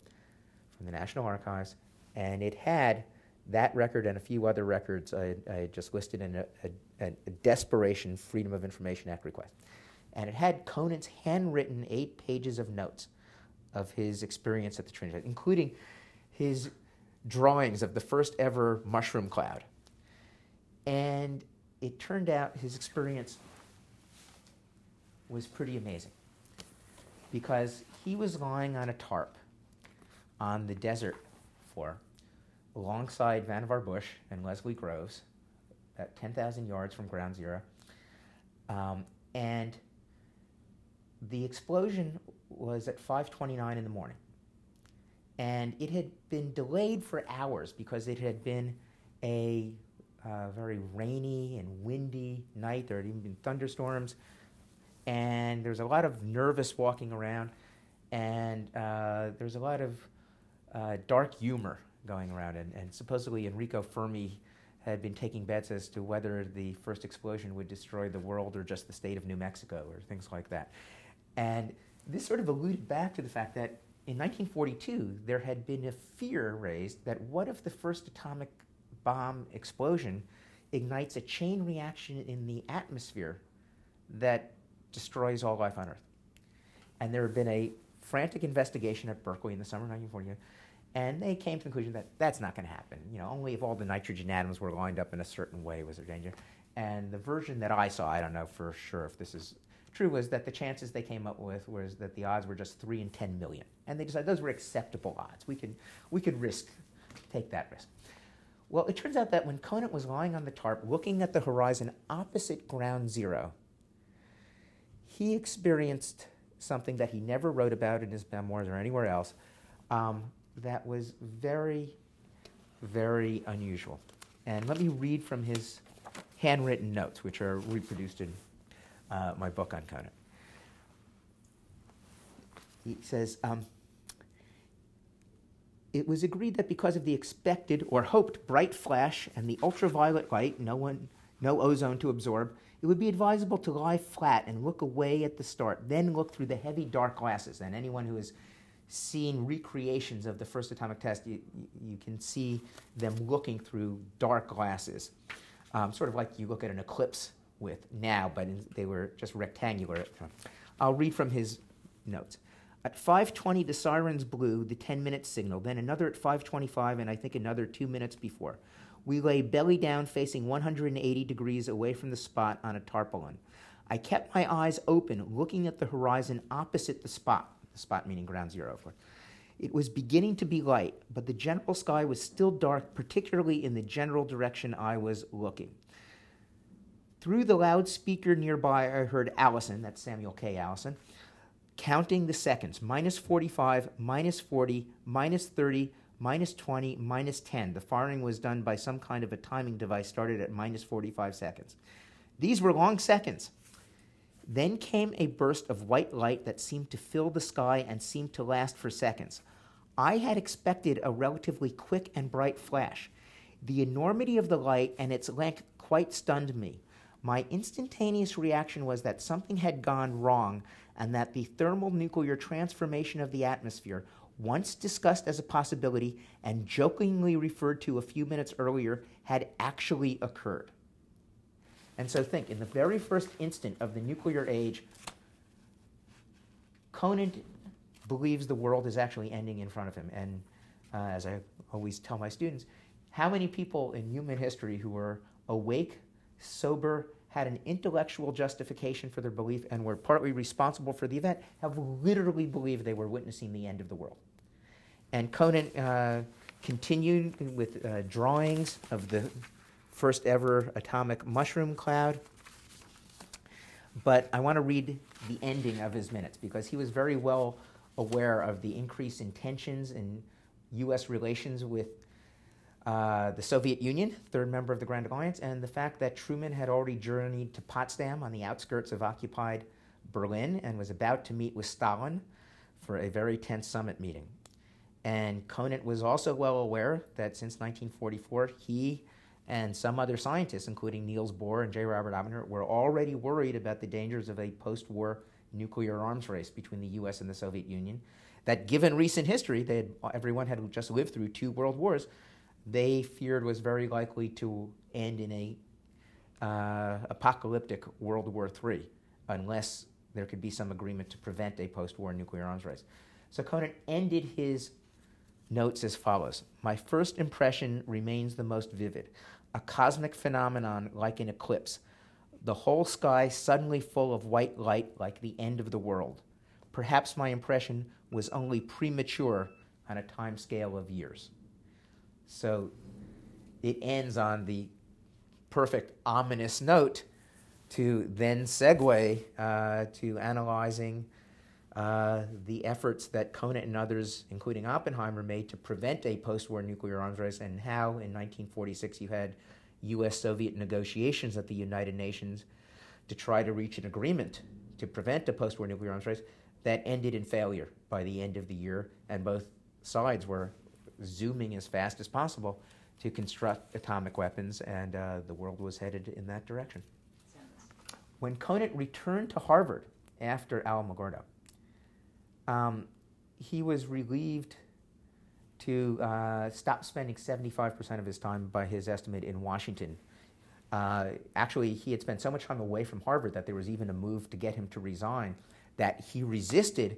from the National Archives, and it had that record and a few other records I had just listed in a desperation Freedom of Information Act request. And it had Conant's handwritten 8 pages of notes of his experience at the Trinity, including his drawings of the first ever mushroom cloud. And it turned out his experience was pretty amazing, because he was lying on a tarp on the desert floor alongside Vannevar Bush and Leslie Groves at 10,000 yards from ground zero. And the explosion was at 5:29 in the morning. And it had been delayed for hours because it had been a very rainy and windy night. There had even been thunderstorms. And there was a lot of nervous walking around. And there was a lot of dark humor going around. And supposedly Enrico Fermi had been taking bets as to whether the first explosion would destroy the world or just the state of New Mexico or things like that. And this sort of alluded back to the fact that in 1942, there had been a fear raised that what if the first atomic bomb explosion ignites a chain reaction in the atmosphere that destroys all life on Earth? And there had been a frantic investigation at Berkeley in the summer of 1942, and they came to the conclusion that that's not going to happen. You know, only if all the nitrogen atoms were lined up in a certain way was there danger. And the version that I saw, I don't know for sure if this is true, was that the chances they came up with was that the odds were just 3 in 10 million. And they decided those were acceptable odds. We could take that risk. Well, it turns out that when Conant was lying on the tarp looking at the horizon opposite ground zero, he experienced something that he never wrote about in his memoirs or anywhere else that was very, very unusual. And let me read from his handwritten notes, which are reproduced in my book on Conant. He says, it was agreed that because of the expected or hoped bright flash and the ultraviolet light, no ozone to absorb, it would be advisable to lie flat and look away at the start, then look through the heavy dark glasses. And anyone who has seen recreations of the first atomic test, you can see them looking through dark glasses, sort of like you look at an eclipse with now, but they were just rectangular. I'll read from his notes. At 5:20, the sirens blew the 10-minute signal, then another at 5:25, and I think another 2 minutes before. We lay belly down facing 180 degrees away from the spot on a tarpaulin. I kept my eyes open, looking at the horizon opposite the spot meaning ground zero. It was beginning to be light, but the general sky was still dark, particularly in the general direction I was looking. Through the loudspeaker nearby, I heard Acheson, that's Samuel K. Acheson, counting the seconds, -45, -40, -30, -20, -10. The firing was done by some kind of a timing device started at -45 seconds. These were long seconds. Then came a burst of white light that seemed to fill the sky and seemed to last for seconds. I had expected a relatively quick and bright flash. The enormity of the light and its length quite stunned me. My instantaneous reaction was that something had gone wrong and that the thermonuclear transformation of the atmosphere, once discussed as a possibility and jokingly referred to a few minutes earlier, had actually occurred. And so think, in the very first instant of the nuclear age, Conant believes the world is actually ending in front of him. And as I always tell my students, how many people in human history who were awake, sober, had an intellectual justification for their belief, and were partly responsible for the event, have literally believed they were witnessing the end of the world? And Conant continued with drawings of the first ever atomic mushroom cloud. But I want to read the ending of his minutes, because he was very well aware of the increase in tensions in U.S. relations with the Soviet Union, third member of the Grand Alliance, and the fact that Truman had already journeyed to Potsdam on the outskirts of occupied Berlin and was about to meet with Stalin for a very tense summit meeting. And Conant was also well aware that since 1944, he and some other scientists, including Niels Bohr and J. Robert Oppenheimer, were already worried about the dangers of a post-war nuclear arms race between the U.S. and the Soviet Union, that given recent history, everyone had just lived through 2 world wars, they feared was very likely to end in a apocalyptic World War III, unless there could be some agreement to prevent a post-war nuclear arms race. So Conant ended his notes as follows. My first impression remains the most vivid. A cosmic phenomenon like an eclipse. The whole sky suddenly full of white light like the end of the world. Perhaps my impression was only premature on a time scale of years. So it ends on the perfect ominous note to then segue to analyzing the efforts that Conant and others, including Oppenheimer, made to prevent a post-war nuclear arms race, and how in 1946 you had U.S.-Soviet negotiations at the United Nations to try to reach an agreement to prevent a post-war nuclear arms race that ended in failure by the end of the year, and both sides were zooming as fast as possible to construct atomic weapons, and the world was headed in that direction. When Conant returned to Harvard after Alamogordo, he was relieved to stop spending 75% of his time, by his estimate, in Washington. Actually, he had spent so much time away from Harvard that there was even a move to get him to resign, that he resisted.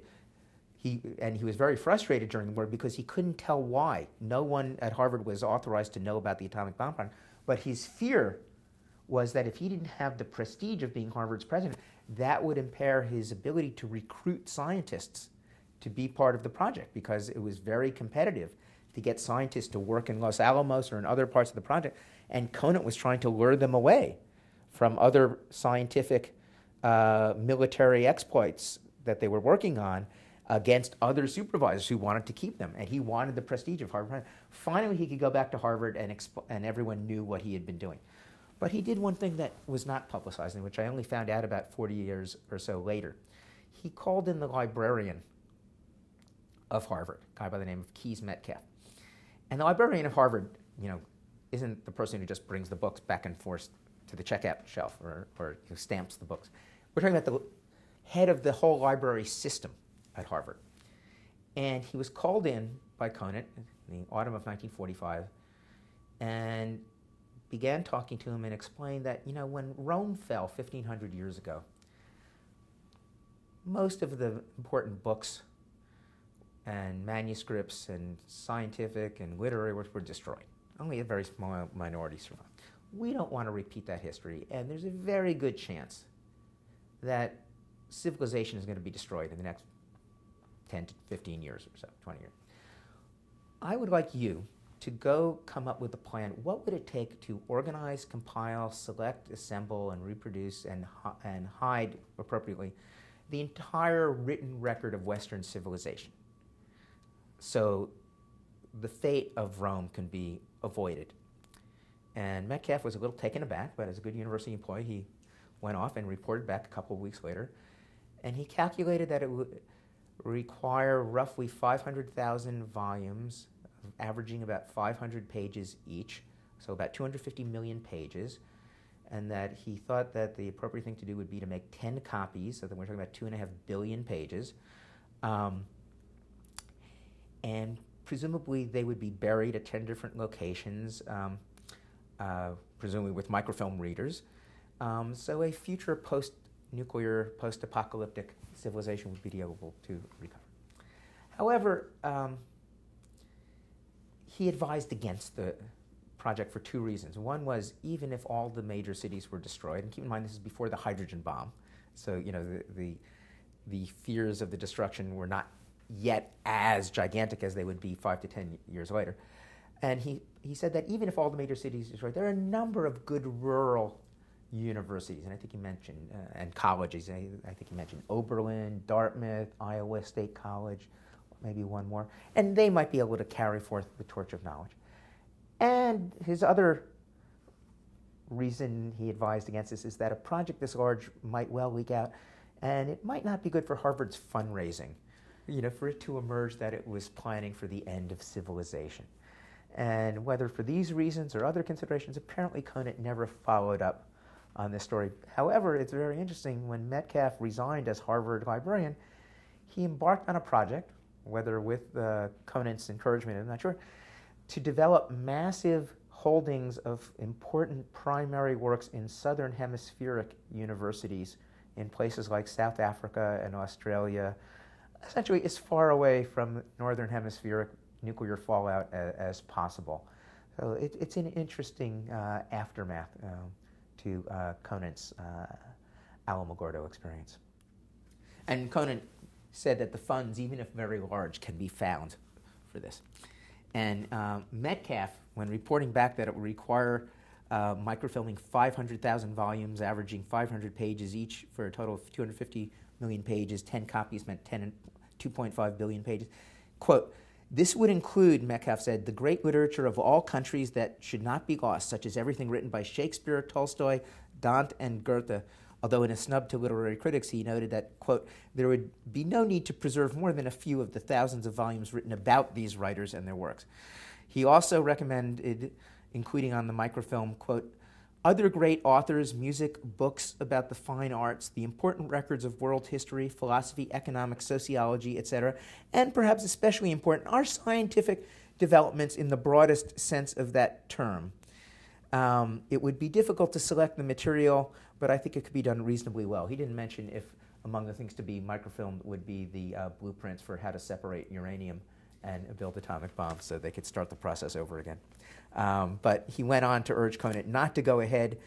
And he was very frustrated during the war because he couldn't tell why. No one at Harvard was authorized to know about the atomic bomb program. But his fear was that if he didn't have the prestige of being Harvard's president, that would impair his ability to recruit scientists to be part of the project, because it was very competitive to get scientists to work in Los Alamos or in other parts of the project. And Conant was trying to lure them away from other scientific military exploits that they were working on, against other supervisors who wanted to keep them, and he wanted the prestige of Harvard. Finally, he could go back to Harvard, and everyone knew what he had been doing. But he did one thing that was not publicized, and which I only found out about 40 years or so later. He called in the librarian of Harvard, a guy by the name of Keyes Metcalf. And the librarian of Harvard, isn't the person who just brings the books back and forth to the checkout shelf or who stamps the books. We're talking about the head of the whole library system at Harvard. And he was called in by Conant in the autumn of 1945 and began talking to him and explained that, when Rome fell 1,500 years ago, most of the important books and manuscripts and scientific and literary works were destroyed. Only a very small minority survived. We don't want to repeat that history, and there's a very good chance that civilization is going to be destroyed in the next 10 to 15 years or so, 20 years. I would like you to go come up with a plan. What would it take to organize, compile, select, assemble, and reproduce and hide appropriately the entire written record of Western civilization, so the fate of Rome can be avoided? And Metcalf was a little taken aback, but as a good university employee, he went off and reported back a couple of weeks later. And he calculated that it would require roughly 500,000 volumes, averaging about 500 pages each, so about 250 million pages, and that he thought that the appropriate thing to do would be to make 10 copies, so that we're talking about 2.5 billion pages. And presumably they would be buried at 10 different locations, presumably with microfilm readers. So a future post-nuclear, post-apocalyptic civilization would be able to recover. However, he advised against the project for two reasons. One was, even if all the major cities were destroyed, and keep in mind this is before the hydrogen bomb, so the fears of the destruction were not yet as gigantic as they would be 5 to 10 years later. And he said that even if all the major cities are destroyed, there are a number of good rural universities, and I think he mentioned, and colleges. I think he mentioned Oberlin, Dartmouth, Iowa State College, maybe one more, and they might be able to carry forth the torch of knowledge. And his other reason he advised against this is that a project this large might well leak out, and it might not be good for Harvard's fundraising, for it to emerge that it was planning for the end of civilization. And whether for these reasons or other considerations, apparently Conant never followed up on this story. However, it's very interesting, when Metcalf resigned as Harvard librarian, he embarked on a project, whether with Conant's encouragement, I'm not sure, to develop massive holdings of important primary works in southern hemispheric universities in places like South Africa and Australia, essentially as far away from northern hemispheric nuclear fallout as possible. So it's an interesting aftermath to Conant's Alamogordo experience. And Conant said that the funds, even if very large, can be found for this. And Metcalf, when reporting back that it would require microfilming 500,000 volumes, averaging 500 pages each for a total of 250 million pages, 10 copies meant 2.5 billion pages, quote, "This would include," Metcalf said, "the great literature of all countries that should not be lost, such as everything written by Shakespeare, Tolstoy, Dante, and Goethe." Although in a snub to literary critics, he noted that, quote, "there would be no need to preserve more than a few of the thousands of volumes written about these writers and their works." He also recommended including on the microfilm, quote, "other great authors, music, books about the fine arts, the important records of world history, philosophy, economics, sociology, etc., and perhaps especially important are scientific developments in the broadest sense of that term. It would be difficult to select the material, but I think it could be done reasonably well." He didn't mention if among the things to be microfilmed would be the blueprints for how to separate uranium and build atomic bombs so they could start the process over again. But he went on to urge Conant not to go ahead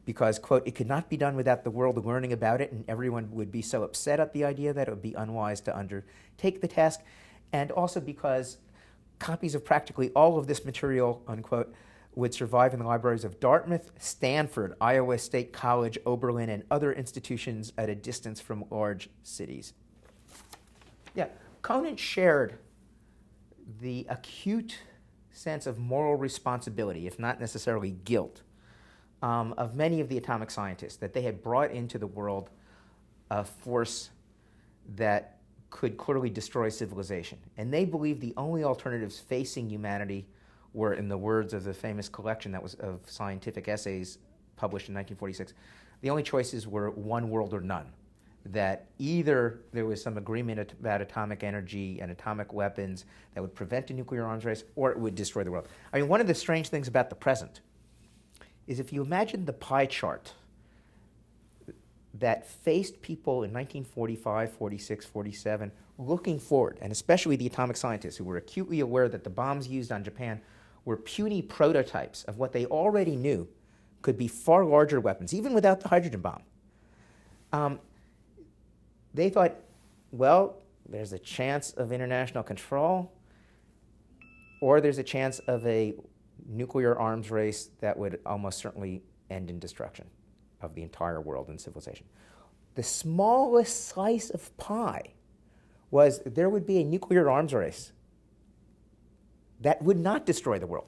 because, quote, "it could not be done without the world learning about it, and everyone would be so upset at the idea that it would be unwise to undertake the task, and also because copies of practically all of this material," unquote, "would survive in the libraries of Dartmouth, Stanford, Iowa State College, Oberlin, and other institutions at a distance from large cities." Yeah, Conant shared the acute sense of moral responsibility, if not necessarily guilt, of many of the atomic scientists, that they had brought into the world a force that could clearly destroy civilization. And they believed the only alternatives facing humanity were, in the words of the famous collection that was of scientific essays published in 1946, the only choices were one world or none. That either there was some agreement about atomic energy and atomic weapons that would prevent a nuclear arms race, or it would destroy the world. I mean, one of the strange things about the present is if you imagine the pie chart that faced people in 1945, 46, 47, looking forward, and especially the atomic scientists who were acutely aware that the bombs used on Japan were puny prototypes of what they already knew could be far larger weapons, even without the hydrogen bomb. They thought, well, there's a chance of international control, or there's a chance of a nuclear arms race that would almost certainly end in destruction of the entire world and civilization. The smallest slice of pie was there would be a nuclear arms race that would not destroy the world,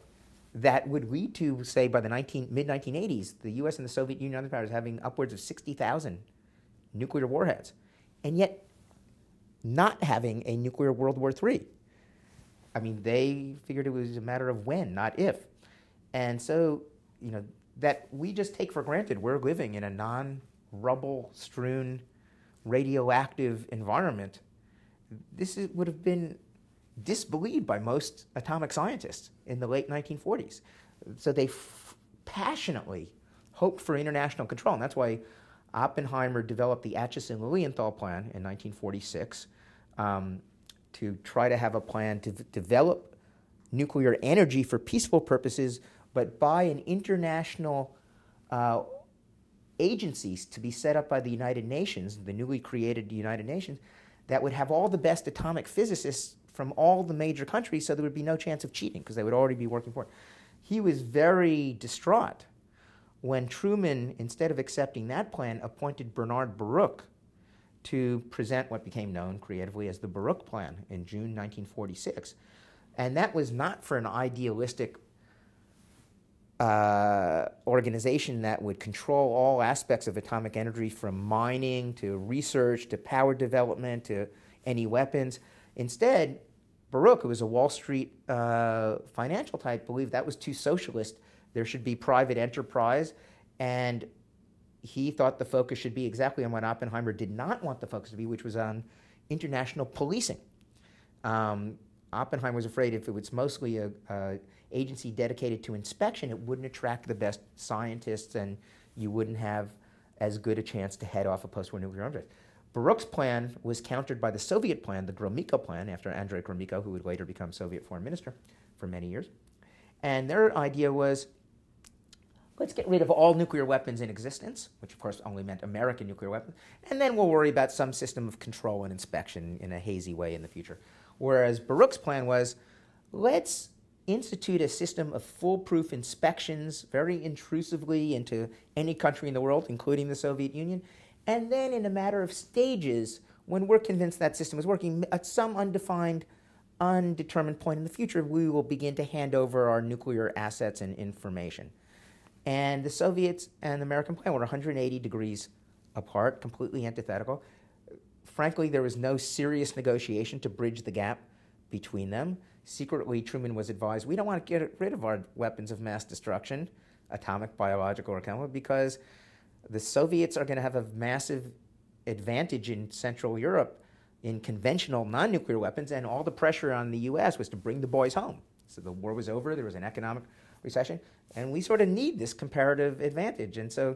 that would lead to, say, by the mid-1980s, the US and the Soviet Union and other powers having upwards of 60,000 nuclear warheads, and yet not having a nuclear World War III. I mean, they figured it was a matter of when, not if. And so, you know, that we just take for granted we're living in a non-rubble-strewn, radioactive environment. This would have been disbelieved by most atomic scientists in the late 1940s. So they passionately hoped for international control, and that's why Oppenheimer developed the Acheson-Lilienthal plan in 1946 to try to have a plan to develop nuclear energy for peaceful purposes, but by an international agencies to be set up by the United Nations, the newly created United Nations, that would have all the best atomic physicists from all the major countries, so there would be no chance of cheating because they would already be working for it. He was very distraught when Truman, instead of accepting that plan, appointed Bernard Baruch to present what became known creatively as the Baroque Plan in June 1946. And that was not for an idealistic organization that would control all aspects of atomic energy, from mining to research to power development to any weapons. Instead, Baruch, who was a Wall Street financial type, believed that was too socialist. There should be private enterprise, and he thought the focus should be exactly on what Oppenheimer did not want the focus to be, which was on international policing. Oppenheimer was afraid if it was mostly a agency dedicated to inspection, it wouldn't attract the best scientists, and you wouldn't have as good a chance to head off a post-war nuclear arms race. Baruch's plan was countered by the Soviet plan, the Gromyko plan, after Andrei Gromyko, who would later become Soviet foreign minister for many years. And their idea was, let's get rid of all nuclear weapons in existence, which of course only meant American nuclear weapons, and then we'll worry about some system of control and inspection in a hazy way in the future. Whereas Baruch's plan was, let's institute a system of foolproof inspections very intrusively into any country in the world, including the Soviet Union, and then in a matter of stages, when we're convinced that system is working, at some undefined, undetermined point in the future, we will begin to hand over our nuclear assets and information. And the Soviets and the American plan were 180 degrees apart, completely antithetical. Frankly, there was no serious negotiation to bridge the gap between them. Secretly, Truman was advised, we don't want to get rid of our weapons of mass destruction, atomic, biological, or chemical, because the Soviets are going to have a massive advantage in Central Europe in conventional non-nuclear weapons, and all the pressure on the U.S. was to bring the boys home. So the war was over, there was an economic recession, and we sort of need this comparative advantage. And so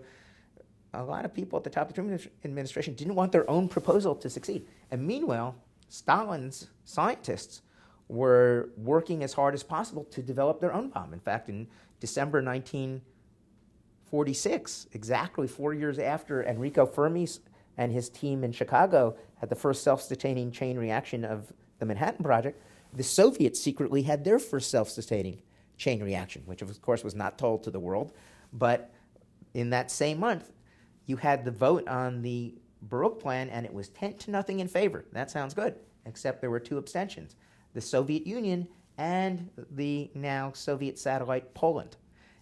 a lot of people at the top of the Truman administration didn't want their own proposal to succeed. And meanwhile, Stalin's scientists were working as hard as possible to develop their own bomb. In fact, in December 1946, exactly 4 years after Enrico Fermi and his team in Chicago had the first self-sustaining chain reaction of the Manhattan Project, the Soviets secretly had their first self-sustaining chain reaction, which of course was not told to the world. But in that same month, you had the vote on the Baroque Plan, and it was 10-0 in favor. That sounds good. except there were two abstentions, the Soviet Union and the now Soviet satellite Poland.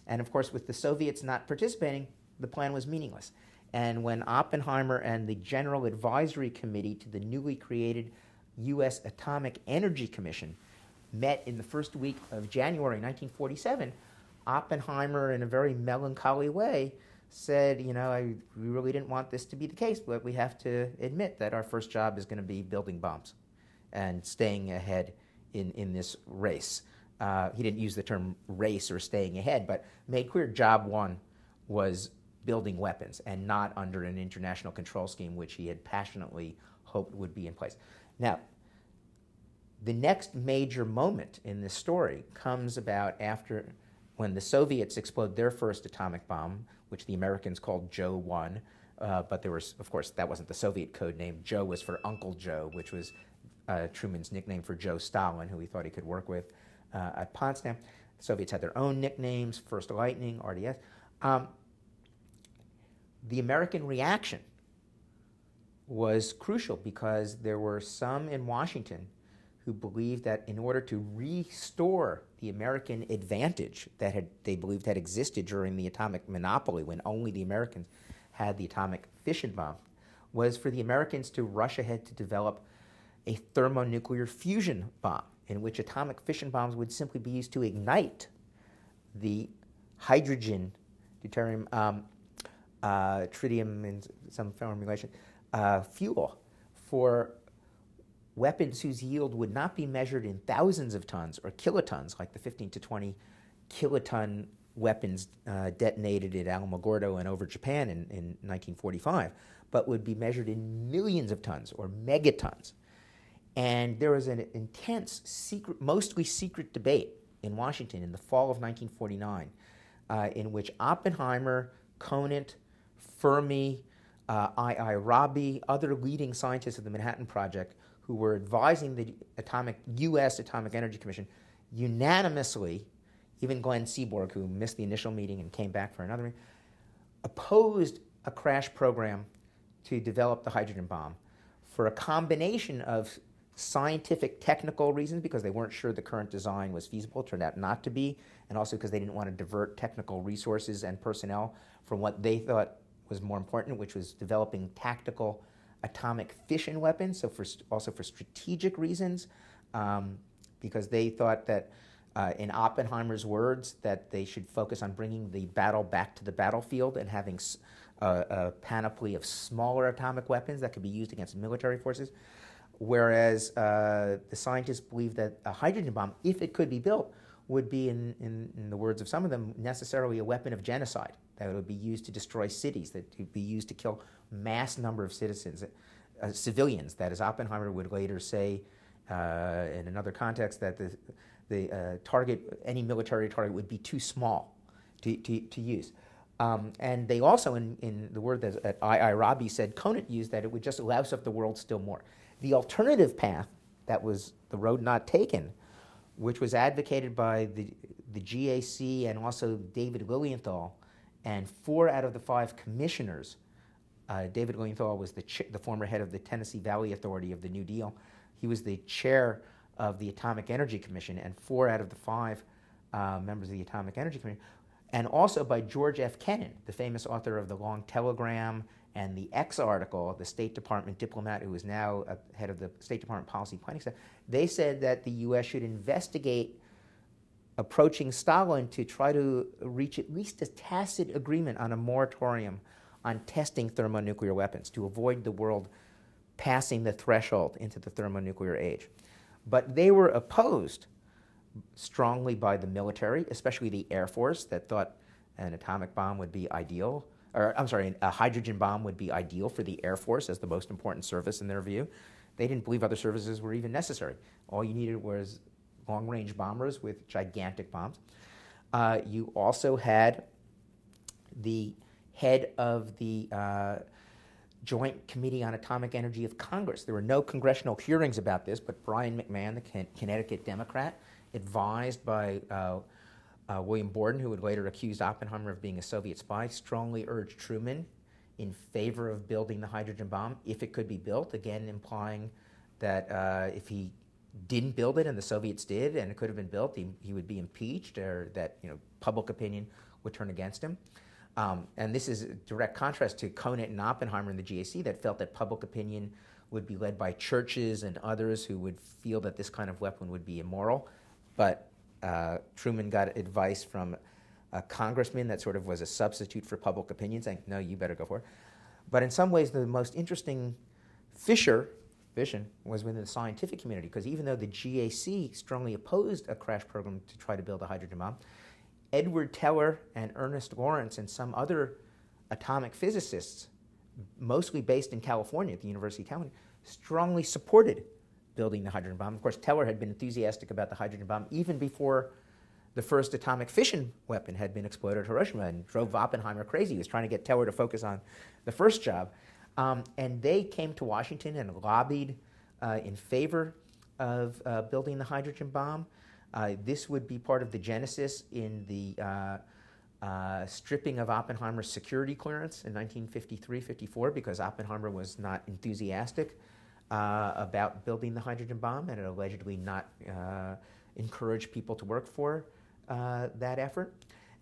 And of course, with the Soviets not participating, the plan was meaningless. And when Oppenheimer and the General Advisory Committee to the newly created U.S. Atomic Energy Commission met in the first week of January 1947, Oppenheimer, in a very melancholy way, said, we really didn't want this to be the case, but we have to admit that our first job is going to be building bombs and staying ahead in this race. He didn't use the term race or staying ahead, but made clear job one was building weapons and not under an international control scheme, which he had passionately hoped would be in place. Now, the next major moment in this story comes about after when the Soviets explode their first atomic bomb, which the Americans called Joe 1, but there was, of course, that wasn't the Soviet code name. Joe was for Uncle Joe, which was Truman's nickname for Joe Stalin, who he thought he could work with at Potsdam. The Soviets had their own nicknames, First Lightning, RDS. The American reaction was crucial because there were some in Washington who believed that in order to restore the American advantage that they believed had existed during the atomic monopoly, when only the Americans had the atomic fission bomb, was for the Americans to rush ahead to develop a thermonuclear fusion bomb, in which atomic fission bombs would simply be used to ignite the hydrogen, deuterium, tritium in some formulation, fuel for weapons whose yield would not be measured in thousands of tons or kilotons, like the 15 to 20 kiloton weapons detonated at Alamogordo and over Japan in 1945, but would be measured in millions of tons or megatons. And there was an intense, secret, mostly secret debate in Washington in the fall of 1949, in which Oppenheimer, Conant, Fermi, I.I. Rabi, other leading scientists of the Manhattan Project who were advising the U.S. Atomic Energy Commission, unanimously, even Glenn Seaborg, who missed the initial meeting and came back for another meeting, opposed a crash program to develop the hydrogen bomb for a combination of scientific, technical reasons, because they weren't sure the current design was feasible, it turned out not to be, and also because they didn't want to divert technical resources and personnel from what they thought was more important, which was developing tactical atomic fission weapons, so also for strategic reasons, because they thought that, in Oppenheimer's words, that they should focus on bringing the battle back to the battlefield and having a panoply of smaller atomic weapons that could be used against military forces, whereas the scientists believed that a hydrogen bomb, if it could be built, would be, in the words of some of them, necessarily a weapon of genocide, that it would be used to destroy cities, that it would be used to kill mass number of citizens, civilians, that as Oppenheimer would later say in another context, that the target, any military target, would be too small to use. And they also, in the word that I.I. Rabi said, Conant used, that it would just louse up the world still more. The alternative path, that was the road not taken, which was advocated by the GAC and also David Lilienthal, and 4 out of the 5 commissioners. David Lilienthal was the former head of the Tennessee Valley Authority of the New Deal. He was the chair of the Atomic Energy Commission, and 4 out of the 5 members of the Atomic Energy Commission, and also by George F. Kennan, the famous author of The Long Telegram and the X article, the State Department diplomat who is now head of the State Department Policy Planning Center. They said that the U.S. should investigate approaching Stalin to try to reach at least a tacit agreement on a moratorium on testing thermonuclear weapons to avoid the world passing the threshold into the thermonuclear age. But they were opposed strongly by the military, especially the Air Force, that thought an atomic bomb would be ideal, or I'm sorry, a hydrogen bomb would be ideal for the Air Force as the most important service in their view. They didn't believe other services were even necessary. All you needed was long-range bombers with gigantic bombs. You also had the head of the Joint Committee on Atomic Energy of Congress. There were no congressional hearings about this, but Brian McMahon, the Connecticut Democrat, advised by William Borden, who would later accuse Oppenheimer of being a Soviet spy, strongly urged Truman in favor of building the hydrogen bomb if it could be built, again implying that if he didn't build it and the Soviets did, and it could have been built, he would be impeached, or that public opinion would turn against him. And this is a direct contrast to Conant and Oppenheimer in the GAC that felt that public opinion would be led by churches and others who would feel that this kind of weapon would be immoral. But Truman got advice from a congressman that sort of was a substitute for public opinion, saying, no, you better go for it. But in some ways, the most interesting vision was within the scientific community, because even though the GAC strongly opposed a crash program to try to build a hydrogen bomb, Edward Teller and Ernest Lawrence and some other atomic physicists, mostly based in California at the University of California, strongly supported building the hydrogen bomb. Of course, Teller had been enthusiastic about the hydrogen bomb even before the first atomic fission weapon had been exploded at Hiroshima, and drove Oppenheimer crazy. He was trying to get Teller to focus on the first job. And they came to Washington and lobbied in favor of building the hydrogen bomb. This would be part of the genesis in the stripping of Oppenheimer's security clearance in 1953-54, because Oppenheimer was not enthusiastic about building the hydrogen bomb, and it allegedly not encouraged people to work for that effort.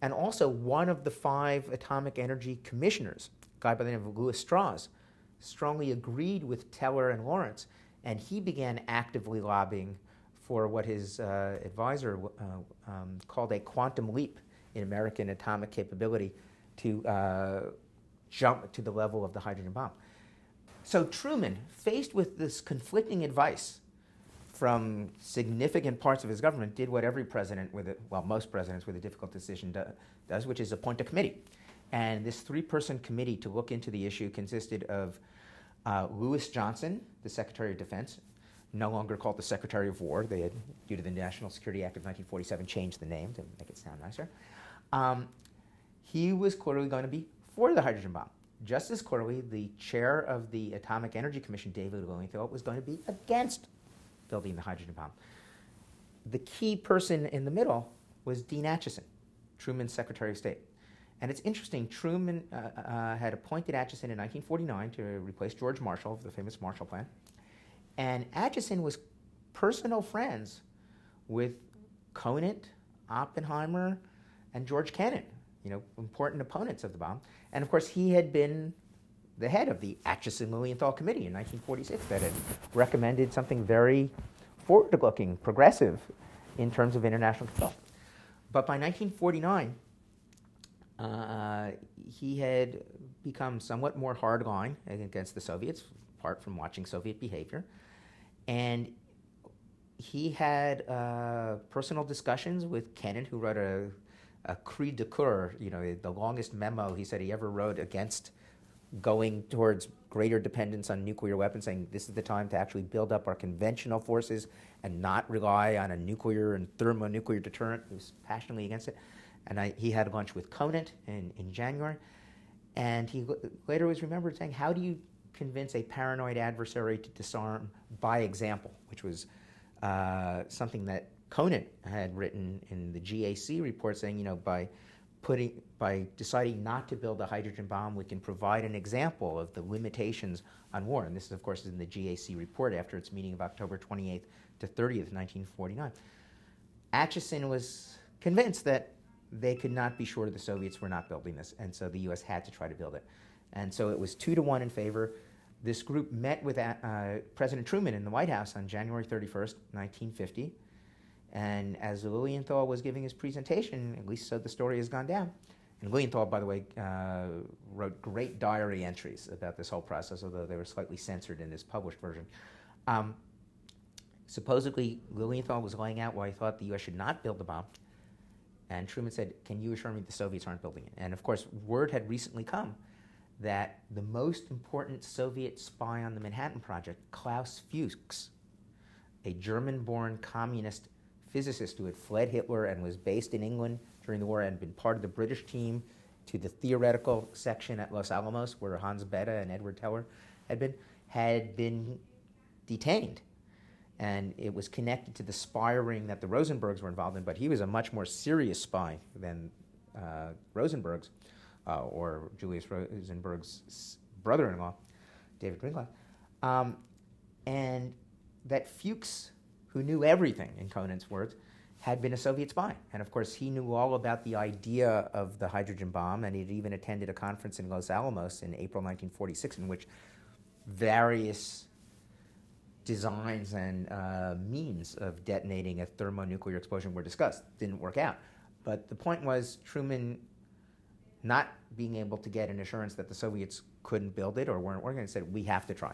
And also, one of the 5 atomic energy commissioners, a guy by the name of Louis Strauss, strongly agreed with Teller and Lawrence, and he began actively lobbying for what his advisor called a quantum leap in American atomic capability to jump to the level of the hydrogen bomb. So Truman, faced with this conflicting advice from significant parts of his government, did what every president most presidents with a difficult decision does, which is appoint a committee. And this 3-person committee to look into the issue consisted of Lewis Johnson, the Secretary of Defense, no longer called the Secretary of War. They had, due to the National Security Act of 1947, changed the name to make it sound nicer. He was clearly going to be for the hydrogen bomb. Just as clearly, the chair of the Atomic Energy Commission, David Lilienthal, was going to be against building the hydrogen bomb. The key person in the middle was Dean Acheson, Truman's Secretary of State. And it's interesting, Truman had appointed Acheson in 1949 to replace George Marshall of the famous Marshall Plan. And Acheson was personal friends with Conant, Oppenheimer, and George Kennan, important opponents of the bomb. And of course, he had been the head of the Acheson-Lilienthal Committee in 1946 that had recommended something very forward-looking, progressive in terms of international control. But by 1949, he had become somewhat more hardline against the Soviets, apart from watching Soviet behavior. And he had personal discussions with Kennan, who wrote a cri de coeur, the longest memo he said he ever wrote against going towards greater dependence on nuclear weapons, saying this is the time to actually build up our conventional forces and not rely on a nuclear and thermonuclear deterrent. He was passionately against it. And he had lunch with Conant in January. And he later was remembered saying, how do you convince a paranoid adversary to disarm by example, which was something that Conant had written in the GAC report, saying, by deciding not to build a hydrogen bomb, we can provide an example of the limitations on war. And this, of course, is in the GAC report after its meeting of October 28th to 30th, 1949. Acheson was convinced that they could not be sure the Soviets were not building this, and so the U.S. had to try to build it. And so it was 2-1 in favor. This group met with President Truman in the White House on January 31st, 1950. And as Lilienthal was giving his presentation, at least so the story has gone down, and Lilienthal, by the way, wrote great diary entries about this whole process, although they were slightly censored in this published version. Supposedly, Lilienthal was laying out why he thought the U.S. should not build the bomb. And Truman said, can you assure me the Soviets aren't building it? And of course, word had recently come that the most important Soviet spy on the Manhattan Project, Klaus Fuchs, a German-born communist physicist who had fled Hitler and was based in England during the war and been part of the British team to the theoretical section at Los Alamos, where Hans Bethe and Edward Teller had been detained. And it was connected to the spy ring that the Rosenbergs were involved in, but he was a much more serious spy than Rosenberg's, or Julius Rosenberg's brother-in-law, David Greenblatt. And that Fuchs, who knew everything, in Conant's words, had been a Soviet spy. And of course, he knew all about the idea of the hydrogen bomb, and he'd even attended a conference in Los Alamos in April 1946 in which various designs and means of detonating a thermonuclear explosion were discussed. Didn't work out. But the point was Truman not being able to get an assurance that the Soviets couldn't build it or weren't working, and said, we have to try.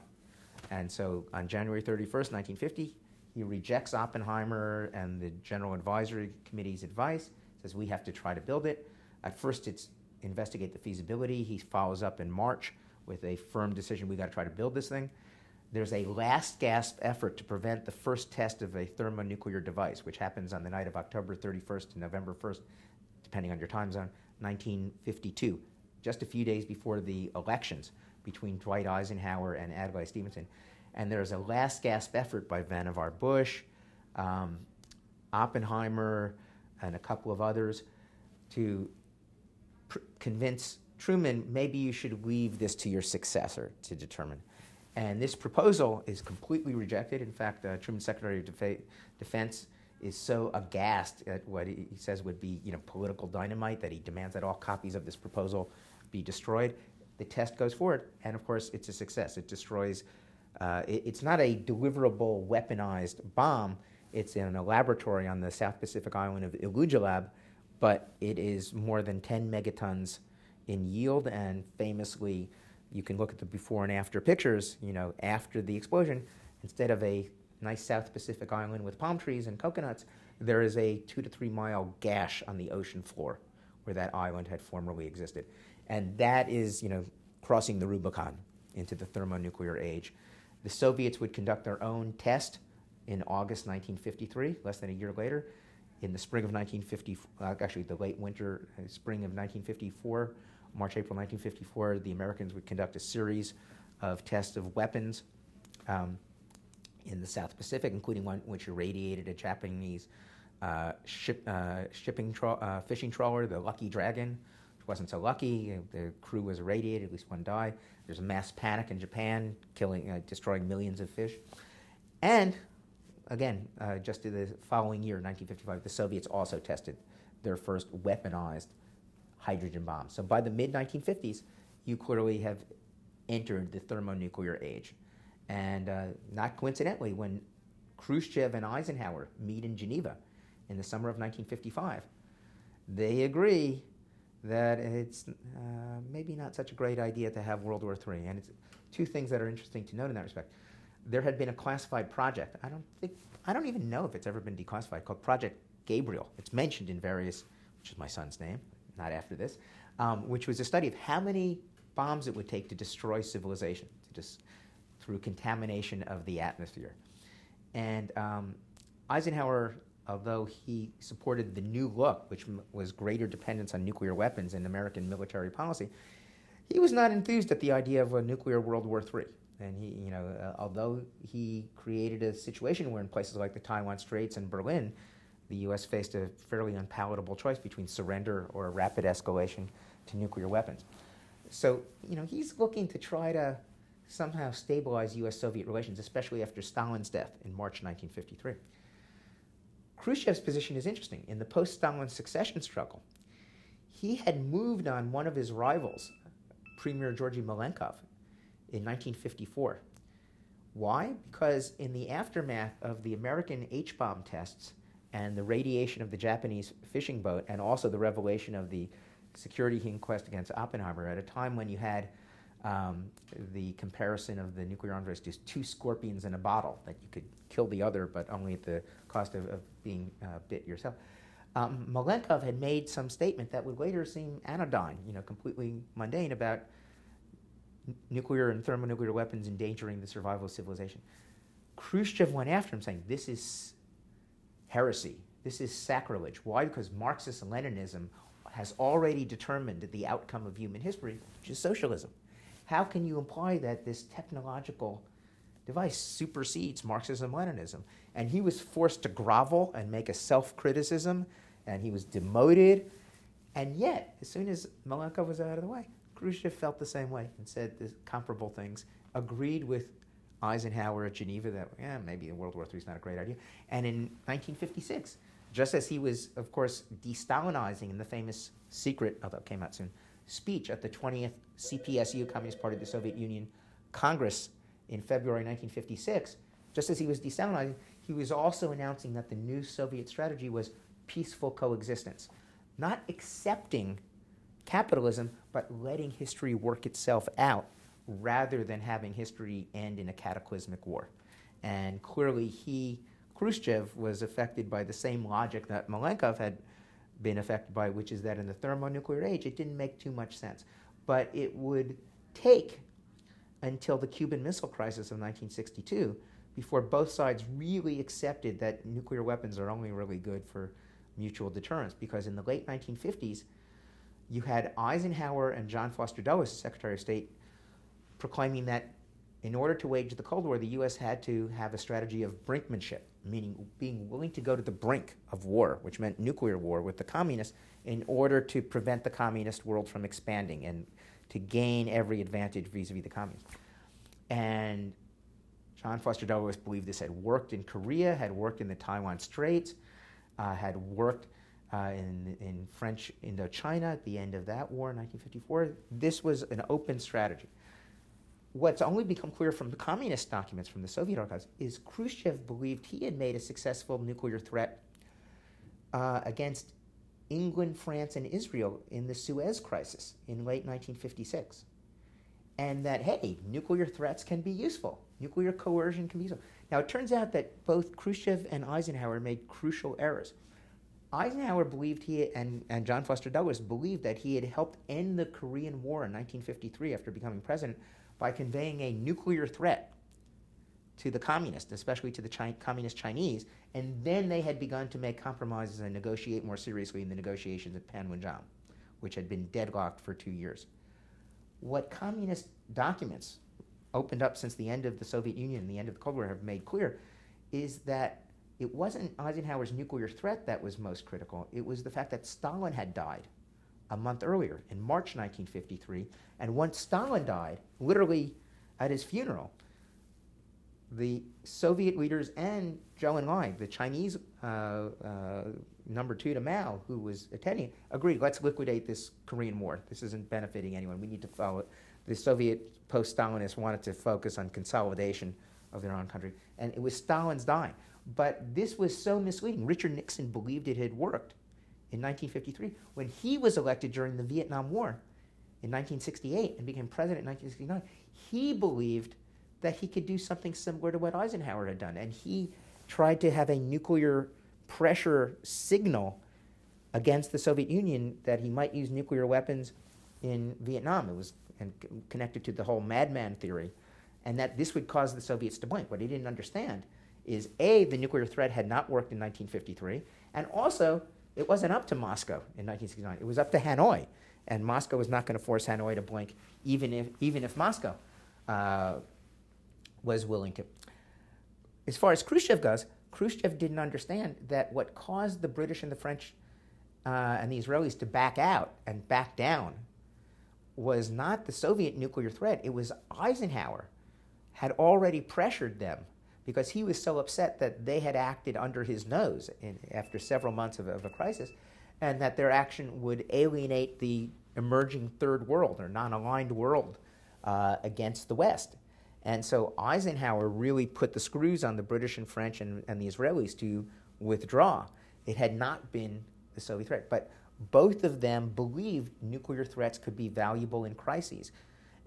And so on January 31st, 1950, he rejects Oppenheimer and the General Advisory Committee's advice, says we have to try to build it. At first it's investigate the feasibility. He follows up in March with a firm decision, we got to try to build this thing. There's a last gasp effort to prevent the first test of a thermonuclear device, which happens on the night of October 31st to November 1st, depending on your time zone, 1952, just a few days before the elections between Dwight Eisenhower and Adlai Stevenson. And there's a last gasp effort by Vannevar Bush, Oppenheimer, and a couple of others to convince Truman, maybe you should leave this to your successor to determine. And this proposal is completely rejected. In fact, Truman's Secretary of Defense is so aghast at what he says would be, political dynamite that he demands that all copies of this proposal be destroyed. The test goes forward, and of course, it's a success. It destroys. It's not a deliverable weaponized bomb. It's in a laboratory on the South Pacific island of Illujalab, but it is more than 10 megatons in yield, and famously, you can look at the before and after pictures, after the explosion, instead of a nice South Pacific island with palm trees and coconuts, there is a 2 to 3 mile gash on the ocean floor where that island had formerly existed. And that is, crossing the Rubicon into the thermonuclear age. The Soviets would conduct their own test in August 1953, less than a year later. In the spring of 1950, actually the late winter, spring of 1954, March, April 1954, the Americans would conduct a series of tests of weapons in the South Pacific, including one which irradiated a Japanese fishing trawler, the Lucky Dragon, which wasn't so lucky. The crew was irradiated, at least one died. There's a mass panic in Japan, destroying millions of fish. And again, just in the following year, 1955, the Soviets also tested their first weaponized hydrogen bomb. So by the mid-1950s, you clearly have entered the thermonuclear age. And not coincidentally, when Khrushchev and Eisenhower meet in Geneva in the summer of 1955, they agree that it's maybe not such a great idea to have World War III. And it's two things that are interesting to note in that respect. There had been a classified project. I don't even know if it's ever been declassified, called Project Gabriel. It's mentioned in various, which is my son's name, not after this, which was a study of how many bombs it would take to destroy civilization, through contamination of the atmosphere. And Eisenhower, although he supported the new look, which was greater dependence on nuclear weapons in American military policy, he was not enthused at the idea of a nuclear World War III. And he, although he created a situation where in places like the Taiwan Straits and Berlin, the U.S. faced a fairly unpalatable choice between surrender or a rapid escalation to nuclear weapons. So, he's looking to try to somehow stabilize U.S.-Soviet relations, especially after Stalin's death in March 1953. Khrushchev's position is interesting. In the post-Stalin succession struggle, he had moved on one of his rivals, Premier Georgy Malenkov, in 1954. Why? Because in the aftermath of the American H-bomb tests and the radiation of the Japanese fishing boat, and also the revelation of the security inquest against Oppenheimer, at a time when you had the comparison of the nuclear arms race to two scorpions in a bottle, that you could kill the other, but only at the cost of being bit yourself. Malenkov had made some statement that would later seem anodyne, completely mundane, about nuclear and thermonuclear weapons endangering the survival of civilization. Khrushchev went after him, saying, this is heresy, this is sacrilege. Why? Because Marxist-Leninism has already determined the outcome of human history, which is socialism. How can you imply that this technological device supersedes Marxism-Leninism? And he was forced to grovel and make a self-criticism, and he was demoted. And yet, as soon as Malenkov was out of the way, Khrushchev felt the same way and said the comparable things, agreed with Eisenhower at Geneva that maybe World War III is not a great idea. And in 1956, just as he was, of course, de-Stalinizing in the famous secret, although it came out soon, speech at the 20th CPSU, Communist Party of the Soviet Union, Congress in February 1956, just as he was de-Stalinizing, he was also announcing that the new Soviet strategy was peaceful coexistence, not accepting capitalism, but letting history work itself out rather than having history end in a cataclysmic war. And clearly Khrushchev was affected by the same logic that Malenkov had been affected by, which is that in the thermonuclear age, it didn't make too much sense. But it would take until the Cuban Missile Crisis of 1962 before both sides really accepted that nuclear weapons are only really good for mutual deterrence. Because in the late 1950s, you had Eisenhower and John Foster Dulles, Secretary of State, proclaiming that in order to wage the Cold War, the U.S. had to have a strategy of brinkmanship, meaning being willing to go to the brink of war, which meant nuclear war with the communists, in order to prevent the communist world from expanding and to gain every advantage vis-a-vis the communists. And John Foster Dulles believed this had worked in Korea, had worked in the Taiwan Straits, had worked in French Indochina at the end of that war in 1954. This was an open strategy. What's only become clear from the communist documents from the Soviet archives is Khrushchev believed he had made a successful nuclear threat against England, France, and Israel in the Suez Crisis in late 1956. And that, hey, nuclear threats can be useful. Nuclear coercion can be useful. Now, it turns out that both Khrushchev and Eisenhower made crucial errors. Eisenhower believed and John Foster Dulles believed that he had helped end the Korean War in 1953 after becoming president by conveying a nuclear threat to the communists, especially to the communist Chinese, and then they had begun to make compromises and negotiate more seriously in the negotiations at Panmunjom, which had been deadlocked for 2 years. What communist documents opened up since the end of the Soviet Union and the end of the Cold War have made clear is that it wasn't Eisenhower's nuclear threat that was most critical. It was the fact that Stalin had died a month earlier, in March 1953. And once Stalin died, literally at his funeral, the Soviet leaders and Zhou Enlai, the Chinese number two to Mao, who was attending, agreed, let's liquidate this Korean War. This isn't benefiting anyone. We need to follow it. The Soviet post-Stalinists wanted to focus on consolidation of their own country. And it was Stalin's dying. But this was so misleading. Richard Nixon believed it had worked in 1953 when he was elected during the Vietnam War in 1968 and became president in 1969. He believed that he could do something similar to what Eisenhower had done. And he tried to have a nuclear pressure signal against the Soviet Union that he might use nuclear weapons in Vietnam. It was connected to the whole madman theory, and that this would cause the Soviets to blink. What he didn't understand is, A, the nuclear threat had not worked in 1953, and also it wasn't up to Moscow in 1969. It was up to Hanoi, and Moscow was not going to force Hanoi to blink, even if Moscow was willing to. As far as Khrushchev goes, Khrushchev didn't understand that what caused the British and the French and the Israelis to back out and back down was not the Soviet nuclear threat. It was Eisenhower had already pressured them because he was so upset that they had acted under his nose after several months of a crisis, and that their action would alienate the emerging third world or non-aligned world against the West. And so Eisenhower really put the screws on the British and French and the Israelis to withdraw. It had not been the Soviet threat, but both of them believed nuclear threats could be valuable in crises.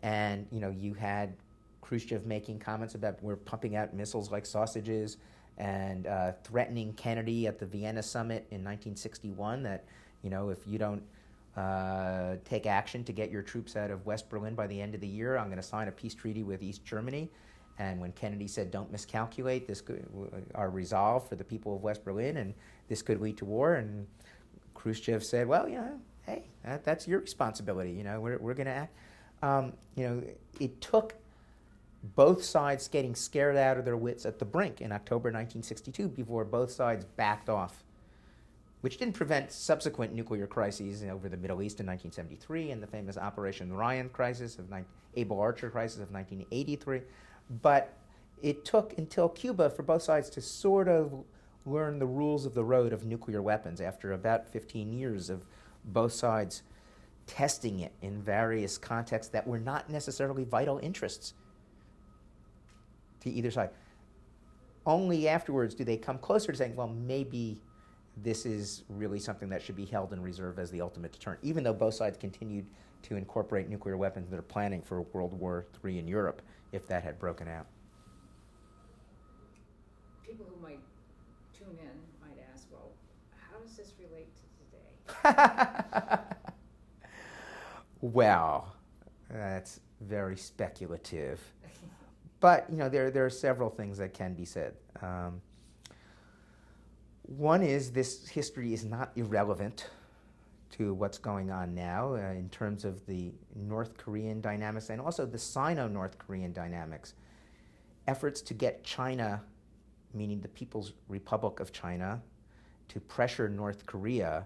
And you had Khrushchev making comments about we're pumping out missiles like sausages, and threatening Kennedy at the Vienna summit in 1961 that if you don't take action to get your troops out of West Berlin by the end of the year, I'm going to sign a peace treaty with East Germany. And when Kennedy said, don't miscalculate, this could, our resolve for the people of West Berlin, and this could lead to war. And Khrushchev said, well, hey, that's your responsibility. We're going to act. It took both sides getting scared out of their wits at the brink in October 1962 before both sides backed off, which didn't prevent subsequent nuclear crises over the Middle East in 1973 and the famous Operation Ryan crisis Able Archer crisis of 1983. But it took until Cuba for both sides to sort of learn the rules of the road of nuclear weapons after about 15 years of both sides testing it in various contexts that were not necessarily vital interests to either side. Only afterwards do they come closer to saying, well, maybe this is really something that should be held in reserve as the ultimate deterrent, even though both sides continued to incorporate nuclear weapons that are planning for World War III in Europe if that had broken out. People who might tune in might ask, well, how does this relate to today? Well, that's very speculative. But there are several things that can be said. One is this history is not irrelevant to what's going on now in terms of the North Korean dynamics and also the Sino-North Korean dynamics. Efforts to get China, meaning the People's Republic of China, to pressure North Korea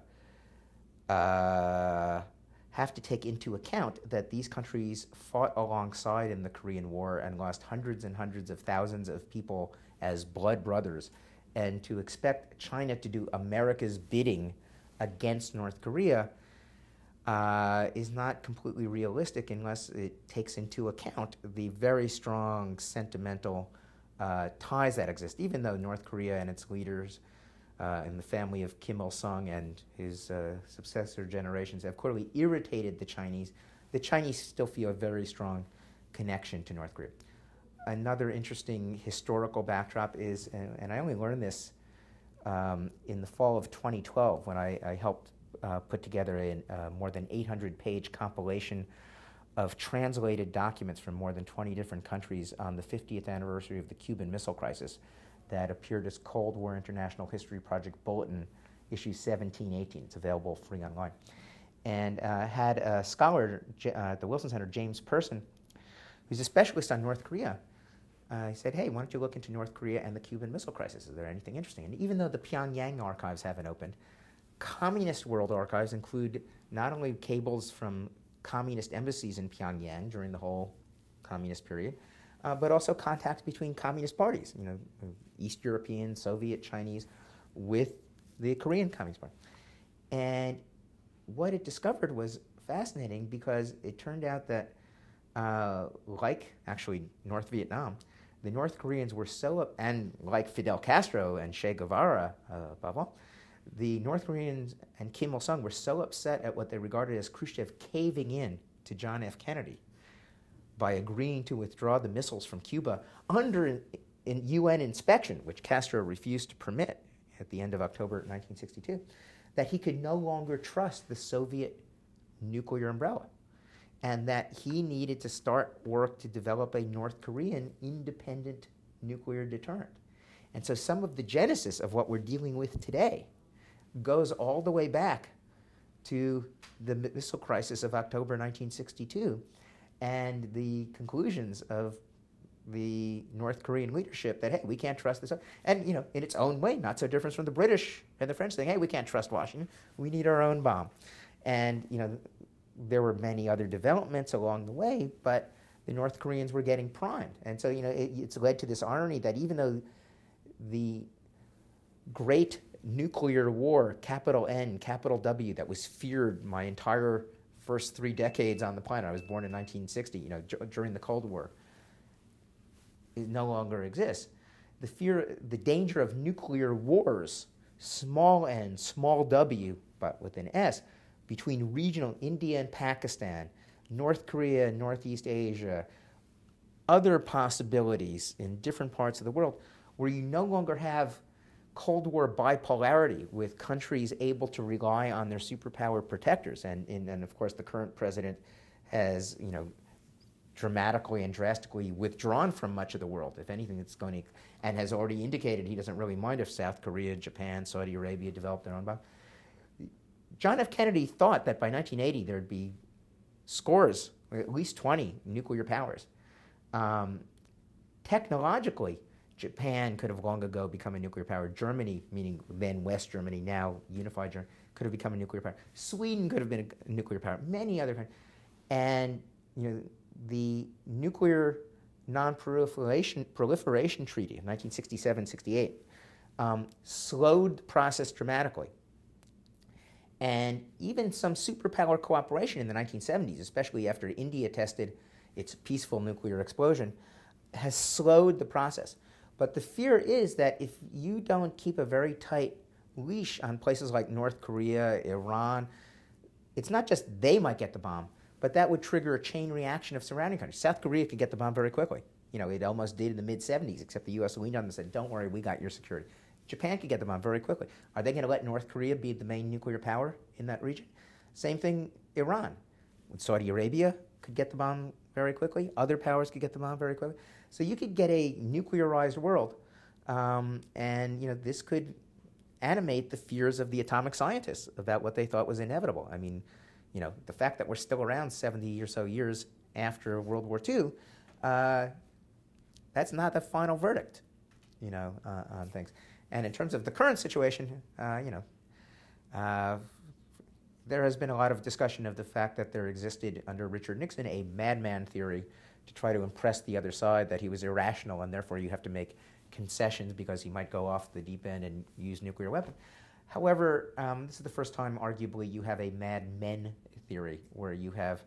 have to take into account that these countries fought alongside in the Korean War and lost hundreds and hundreds of thousands of people as blood brothers. And to expect China to do America's bidding against North Korea is not completely realistic unless it takes into account the very strong sentimental ties that exist, even though North Korea and its leaders and the family of Kim Il-sung and his successor generations have clearly irritated the Chinese still feel a very strong connection to North Korea. Another interesting historical backdrop is, and I only learned this in the fall of 2012 when I helped put together a more than 800-page compilation of translated documents from more than 20 different countries on the 50th anniversary of the Cuban Missile Crisis that appeared as Cold War International History Project Bulletin, issue 1718. It's available free online. And had a scholar at the Wilson Center, James Person, who's a specialist on North Korea. He said, hey, why don't you look into North Korea and the Cuban Missile Crisis? Is there anything interesting? And even though the Pyongyang archives haven't opened, communist world archives include not only cables from communist embassies in Pyongyang during the whole communist period, but also contacts between communist parties, East European, Soviet, Chinese, with the Korean Communist Party. And what it discovered was fascinating because it turned out that, like actually North Vietnam, the North Koreans were so, and like Fidel Castro and Che Guevara, blah, blah, the North Koreans and Kim Il-sung were so upset at what they regarded as Khrushchev caving in to John F. Kennedy by agreeing to withdraw the missiles from Cuba under an UN inspection, which Castro refused to permit at the end of October 1962, that he could no longer trust the Soviet nuclear umbrella, and that he needed to start work to develop a North Korean independent nuclear deterrent. And so some of the genesis of what we're dealing with today goes all the way back to the missile crisis of October 1962 and the conclusions of the North Korean leadership that, hey, we can't trust this. And, in its own way, not so different from the British and the French saying, hey, we can't trust Washington. We need our own bomb. And, there were many other developments along the way, but the North Koreans were getting primed. And so, it's led to this irony that even though the great nuclear war, capital N, capital W, that was feared my entire first 3 decades on the planet, I was born in 1960, during the Cold War, it no longer exists. The danger of nuclear wars, small n, small w, but with an S, between regional India and Pakistan, North Korea and Northeast Asia, other possibilities in different parts of the world, where you no longer have Cold War bipolarity with countries able to rely on their superpower protectors. And of course, the current president has, dramatically and drastically withdrawn from much of the world. If anything, it's going to, and has already indicated he doesn't really mind if South Korea, Japan, Saudi Arabia develop their own bomb. John F. Kennedy thought that by 1980 there'd be scores, or at least 20 nuclear powers. Technologically, Japan could have long ago become a nuclear power. Germany, meaning then West Germany, now unified Germany, could have become a nuclear power. Sweden could have been a nuclear power. Many other countries. And the nuclear Non-Proliferation Treaty of 1967-68 slowed the process dramatically. And even some superpower cooperation in the 1970s, especially after India tested its peaceful nuclear explosion, has slowed the process. But the fear is that if you don't keep a very tight leash on places like North Korea, Iran, it's not just they might get the bomb, but that would trigger a chain reaction of surrounding countries. South Korea could get the bomb very quickly. You know, it almost did in the mid-'70s, except the U.S. leaned on them and said, don't worry, we got your security. Japan could get the bomb very quickly. Are they going to let North Korea be the main nuclear power in that region? Same thing, Iran. Saudi Arabia could get the bomb very quickly. Other powers could get the bomb very quickly. So you could get a nuclearized world, and you know, this could animate the fears of the atomic scientists about what they thought was inevitable. I mean, you know, the fact that we're still around 70 or so years after World War II, that's not the final verdict, you know, on things. And in terms of the current situation, you know, there has been a lot of discussion of the fact that there existed under Richard Nixon a madman theory to try to impress the other side that he was irrational and therefore you have to make concessions because he might go off the deep end and use nuclear weapons. However, this is the first time, arguably, you have a mad men theory where you have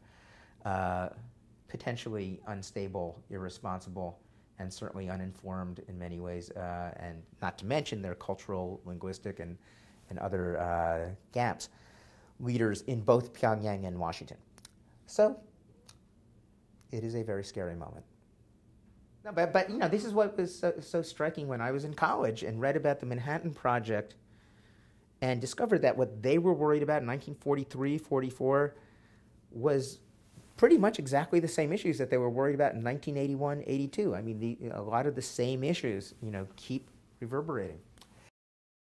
potentially unstable, irresponsible, and certainly uninformed in many ways, and not to mention their cultural, linguistic, and other gaps, leaders in both Pyongyang and Washington. So it is a very scary moment. No, but you know, this is what was so striking when I was in college and read about the Manhattan Project and discovered that what they were worried about in 1943, 44 was pretty much exactly the same issues that they were worried about in 1981, 82. I mean, a lot of the same issues, you know, keep reverberating.